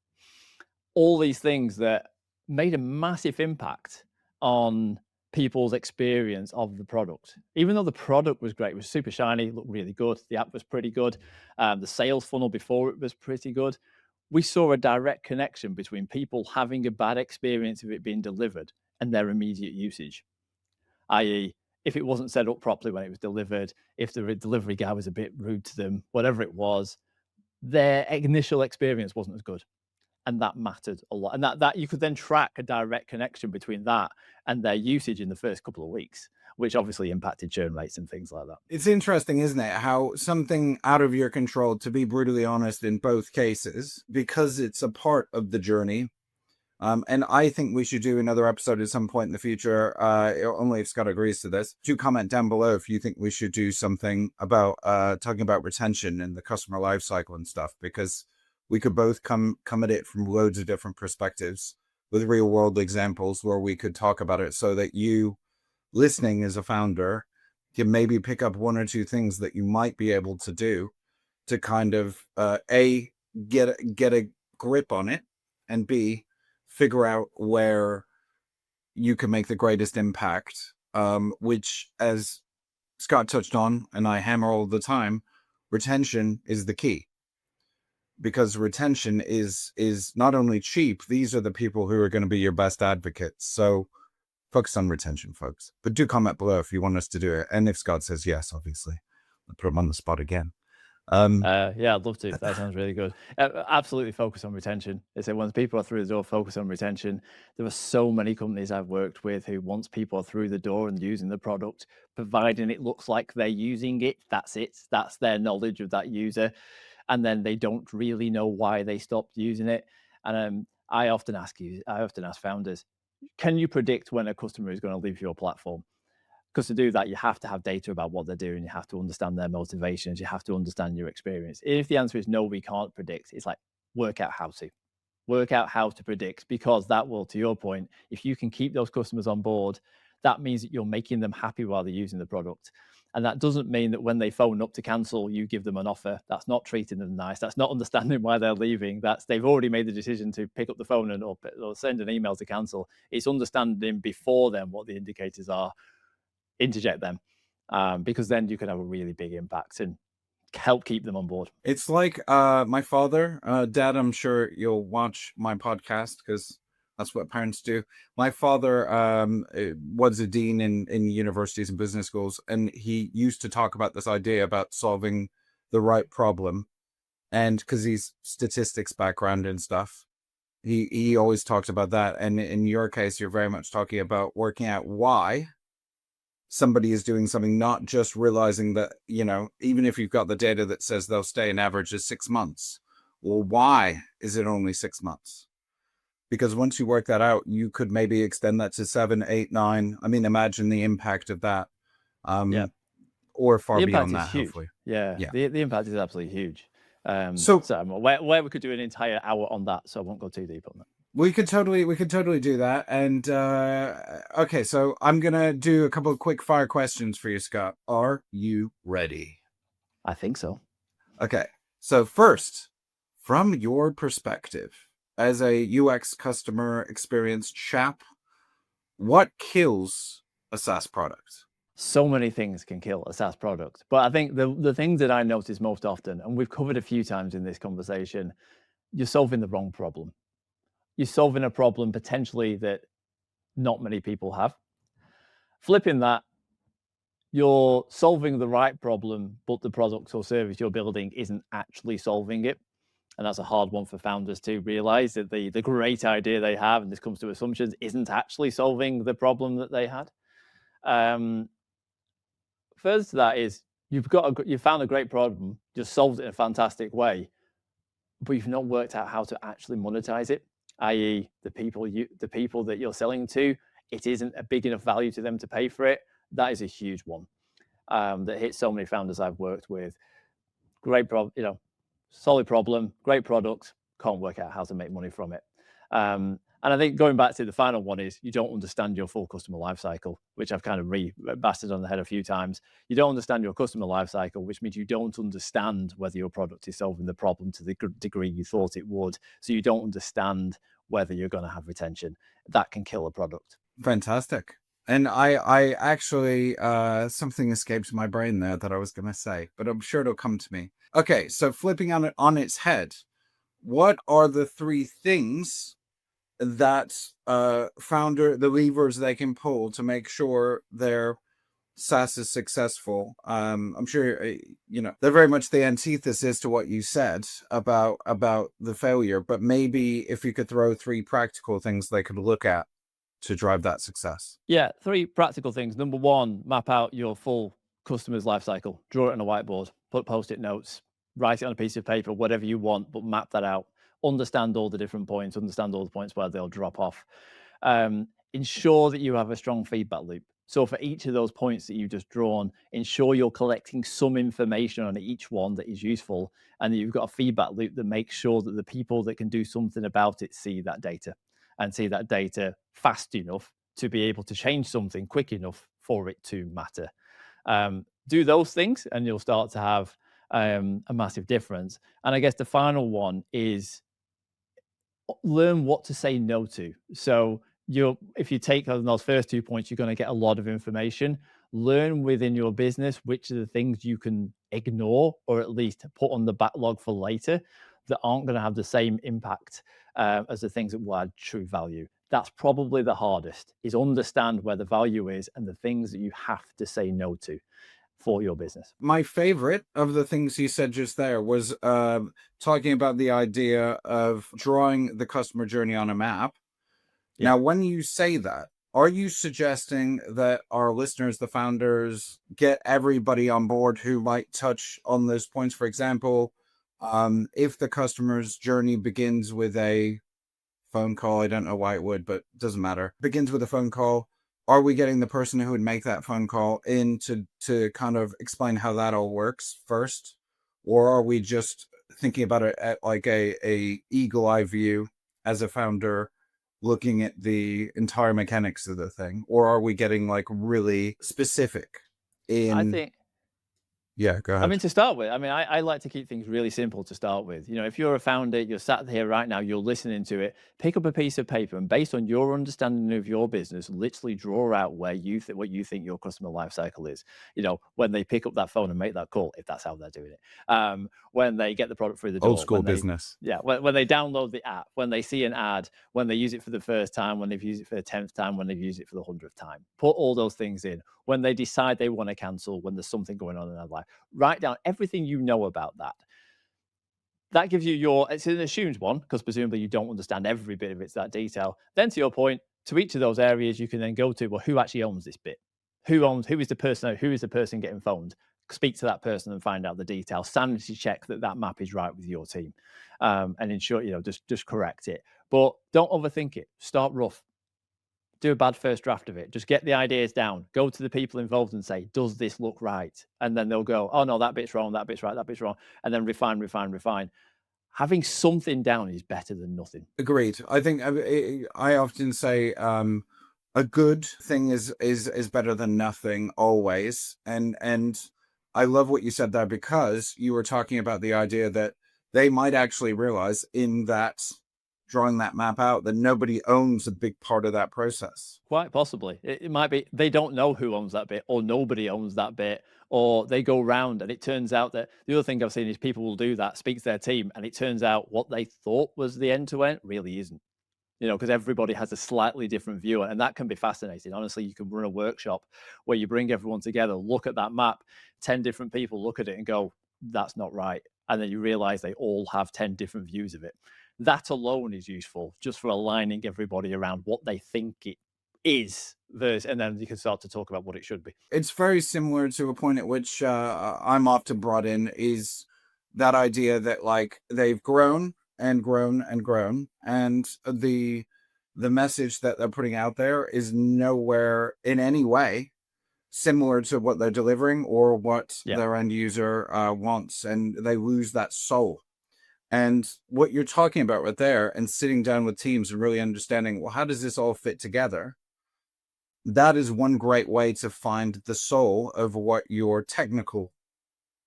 All these things that made a massive impact on people's experience of the product. Even though the product was great, it was super shiny, looked really good, the app was pretty good, the sales funnel before it was pretty good. We saw a direct connection between people having a bad experience of it being delivered and their immediate usage, i.e., if it wasn't set up properly when it was delivered, if the delivery guy was a bit rude to them, whatever it was, their initial experience wasn't as good. And that mattered a lot. And that you could then track a direct connection between that and their usage in the first couple of weeks, which obviously impacted churn rates and things like that. It's interesting, isn't it? How something out of your control, to be brutally honest, in both cases, because it's a part of the journey. And I think we should do another episode at some point in the future, only if Scott agrees to this. Do comment down below if you think we should do something about talking about retention and the customer lifecycle and stuff, because we could both come at it from loads of different perspectives with real world examples where we could talk about it, so that you listening as a founder can maybe pick up one or two things that you might be able to do to kind of A, get a grip on it, and B, figure out where you can make the greatest impact, which, as Scott touched on and I hammer all the time, retention is the key. Because retention is not only cheap, these are the people who are going to be your best advocates. So focus on retention, folks. But do comment below if you want us to do it. And if Scott says yes, obviously, I'll put him on the spot again. Yeah, I'd love to. That sounds really good. Absolutely focus on retention. I say once people are through the door, focus on retention. There are so many companies I've worked with who, once people are through the door and using the product, providing it looks like they're using it, that's it. That's their knowledge of that user. And then they don't really know why they stopped using it. And I often ask founders, can you predict when a customer is going to leave your platform? Because to do that, you have to have data about what they're doing. You have to understand their motivations. You have to understand your experience. If the answer is no, we can't predict, it's like, work out how to predict, because that will, to your point, if you can keep those customers on board, that means that you're making them happy while they're using the product. And that doesn't mean that when they phone up to cancel, you give them an offer. That's not treating them nice. That's not understanding why they're leaving. They've already made the decision to pick up the phone or send an email to cancel. It's understanding before then what the indicators are, interject them, because then you can have a really big impact and help keep them on board. It's like my father, Dad, I'm sure you'll watch my podcast because that's what parents do. My father was a dean in universities and business schools, and he used to talk about this idea about solving the right problem. And because he's statistics background and stuff, he always talked about that. And in your case, you're very much talking about working out why somebody is doing something, not just realizing that, even if you've got the data that says they'll stay an average of 6 months, well, why is it only 6 months? Because once you work that out, you could maybe extend that to 7, 8, 9. I mean, imagine the impact of that, or far beyond that, huge. hopefully. Yeah. The impact is absolutely huge. So where we could do an entire hour on that, so I won't go too deep on that. We could totally do that. And okay, so I'm gonna do a couple of quick fire questions for you, Scott. Are you ready? I think so. Okay, so first, from your perspective as a UX customer experience chap, what kills a SaaS product? So many things can kill a SaaS product, but I think the things that I notice most often, and we've covered a few times in this conversation, you're solving the wrong problem. you're solving a problem potentially that not many people have. Flipping that, you're solving the right problem, but the product or service you're building isn't actually solving it. And that's a hard one for founders to realize, that the great idea they have, and this comes to assumptions, isn't actually solving the problem that they had. Further to that is, you've found a great problem, just solved it in a fantastic way, but you've not worked out how to actually monetize it, i.e., the people that you're selling to, it isn't a big enough value to them to pay for it. That is a huge one, that hits so many founders I've worked with. Great problem, solid problem, great product, can't work out how to make money from it. And I think going back to the final one is, you don't understand your full customer lifecycle, which I've kind of basted on the head a few times. You don't understand your customer lifecycle, which means you don't understand whether your product is solving the problem to the degree you thought it would. So you don't understand whether you're going to have retention. That can kill a product. Fantastic. And I actually, something escaped my brain there that I was going to say, but I'm sure it'll come to me. Okay, so flipping on its head, what are the 3 things that the levers they can pull to make sure their SaaS is successful? I'm sure they're very much the antithesis to what you said about the failure, but maybe if you could throw 3 practical things they could look at to drive that success. Yeah, 3 practical things. Number 1, map out your full customer's lifecycle. Draw it on a whiteboard, put Post-it notes, write it on a piece of paper, whatever you want, but map that out. Understand all the different points, understand all the points where they'll drop off. Ensure that you have a strong feedback loop. So for each of those points that you've just drawn, ensure you're collecting some information on each one that is useful, and that you've got a feedback loop that makes sure that the people that can do something about it see that data, and see that data fast enough to be able to change something quick enough for it to matter. Do those things and you'll start to have a massive difference. And I guess the final one is, learn what to say no to. So if you take on those first 2 points, you're going to get a lot of information. Learn within your business which are the things you can ignore, or at least put on the backlog for later, that aren't going to have the same impact as the things that will add true value. That's probably the hardest, is understand where the value is and the things that you have to say no to for your business. My favorite of the things you said just there was talking about the idea of drawing the customer journey on a map. Yeah. Now, when you say that, are you suggesting that our listeners, the founders, get everybody on board who might touch on those points? For example, if the customer's journey begins with a phone call, I don't know why it would, but it doesn't matter, begins with a phone call, are we getting the person who would make that phone call in to kind of explain how that all works first? Or are we just thinking about it at like a eagle eye view as a founder, looking at the entire mechanics of the thing? Or are we getting like really specific in... I think... Yeah, go ahead. I mean, to start with, I like to keep things really simple to start with. If you're a founder, you're sat here right now, you're listening to it, pick up a piece of paper, and based on your understanding of your business, literally draw out where what you think your customer life cycle is. When they pick up that phone and make that call, if that's how they're doing it. When they get the product through the door. Old school business. Yeah, when they download the app, when they see an ad, when they use it for the first time, when they've used it for the 10th time, when they've used it for the 100th time. Put all those things in. When they decide they want to cancel, when there's something going on in their life. Write down everything you know about that. That gives you it's an assumed one, because presumably you don't understand every bit of it to that detail. Then to your point, to each of those areas, you can then go to, well, who actually owns this bit? Who is the person getting phoned? Speak to that person and find out the details. Sanity check that map is right with your team, and ensure, just correct it. But don't overthink it. Start rough. Do a bad first draft of it. Just get the ideas down. Go to the people involved and say, does this look right? And then they'll go, oh no, that bit's wrong, that bit's right, that bit's wrong. And then refine. Having something down is better than nothing. Agreed. I think I often say a good thing is better than nothing always. And I love what you said there, because you were talking about the idea that they might actually realize in that drawing that map out that nobody owns a big part of that process. Quite possibly. It might be they don't know who owns that bit, or nobody owns that bit, or they go round and it turns out that the other thing I've seen is people will do that, speak to their team, and it turns out what they thought was the end to end really isn't. because everybody has a slightly different view, and that can be fascinating. Honestly, you can run a workshop where you bring everyone together, look at that map, 10 different people look at it and go, that's not right. And then you realize they all have 10 different views of it. That alone is useful just for aligning everybody around what they think it is, and then you can start to talk about what it should be. It's very similar to a point at which I'm often brought in, is that idea that like they've grown and grown and grown, and the message that they're putting out there is nowhere in any way similar to what they're delivering or what their end user wants, and they lose that soul. And what you're talking about right there, and sitting down with teams and really understanding, well, how does this all fit together? That is one great way to find the soul of what your technical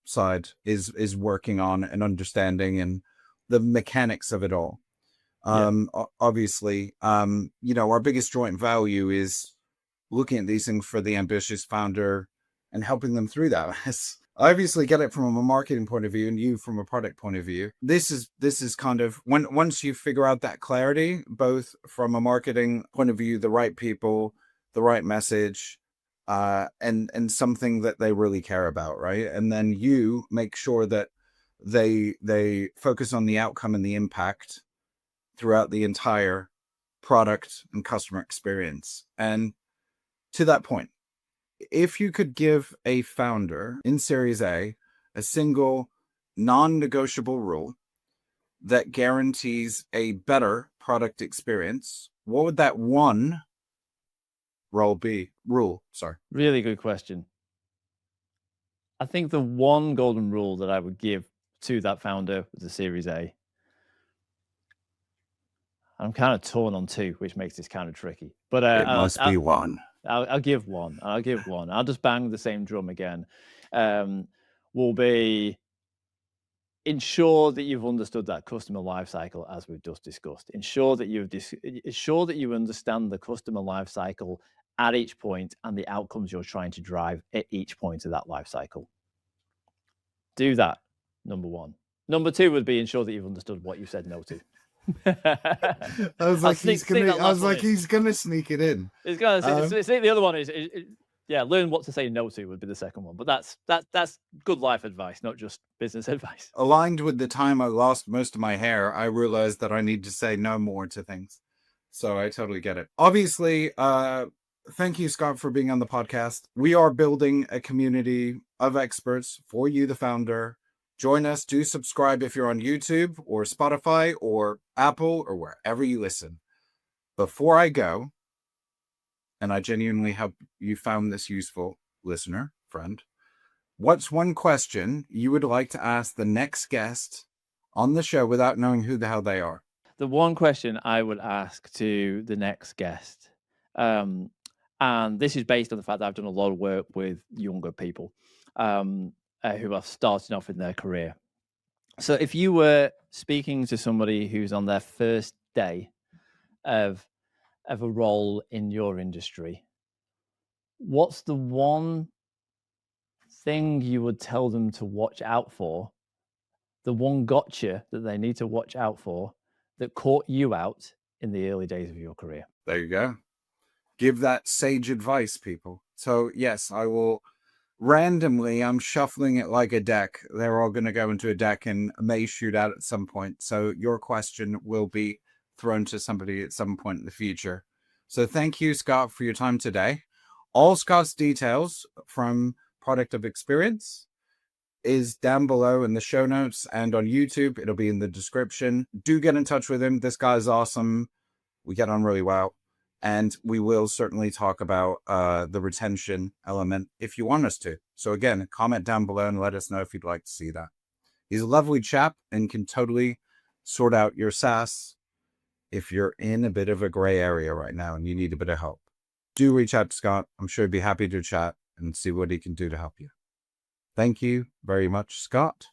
side is working on and understanding, and the mechanics of it all. Obviously, our biggest joint value is looking at these things for the ambitious founder and helping them through that. I obviously get it from a marketing point of view, and you from a product point of view. This is kind of once you figure out that clarity, both from a marketing point of view, the right people, the right message, and something that they really care about, right? And then you make sure that they focus on the outcome and the impact throughout the entire product and customer experience. And to that point, if you could give a founder in Series A a single non-negotiable rule that guarantees a better product experience, what would that one rule, sorry. Really good question. I think the one golden rule that I would give to that founder with the Series A, I'm kind of torn on two, which makes this kind of tricky. But it must be one. I'll give one. I'll just bang the same drum again. Will be ensure that you've understood that customer lifecycle, as we've just discussed. Ensure that you understand the customer lifecycle at each point and the outcomes you're trying to drive at each point of that lifecycle. Do that, number one. Number two would be ensure that you've understood what you said no to. I was like, he's gonna sneak it in. It's gonna the other one is learn what to say no to would be the second one. But that's good life advice, not just business advice. Aligned with the time I lost most of my hair, I realized that I need to say no more to things. So I totally get it. Obviously, thank you, Scott, for being on the podcast. We are building a community of experts for you, the founder. Join us. Do subscribe if you're on YouTube or Spotify or Apple or wherever you listen. Before I go, and I genuinely hope you found this useful, listener, friend, what's one question you would like to ask the next guest on the show without knowing who the hell they are? The one question I would ask to the next guest, and this is based on the fact that I've done a lot of work with younger people who are starting off in their career. So if you were speaking to somebody who's on their first day of a role in your industry, what's the one thing you would tell them to watch out for, the one gotcha that they need to watch out for that caught you out in the early days of your career? There you go. Give that sage advice, people. So yes, I will randomly, I'm shuffling it like a deck. They're all going to go into a deck and may shoot out at some point. So your question will be thrown to somebody at some point in the future. So thank you, Scott, for your time today. All Scott's details from Product of Experience is down below in the show notes and on YouTube. It'll be in the description. Do get in touch with him. This guy's awesome. We get on really well. And we will certainly talk about the retention element if you want us to. So again, comment down below and let us know if you'd like to see that. He's a lovely chap and can totally sort out your SaaS if you're in a bit of a gray area right now and you need a bit of help. Do reach out to Scott. I'm sure he'd be happy to chat and see what he can do to help you. Thank you very much, Scott.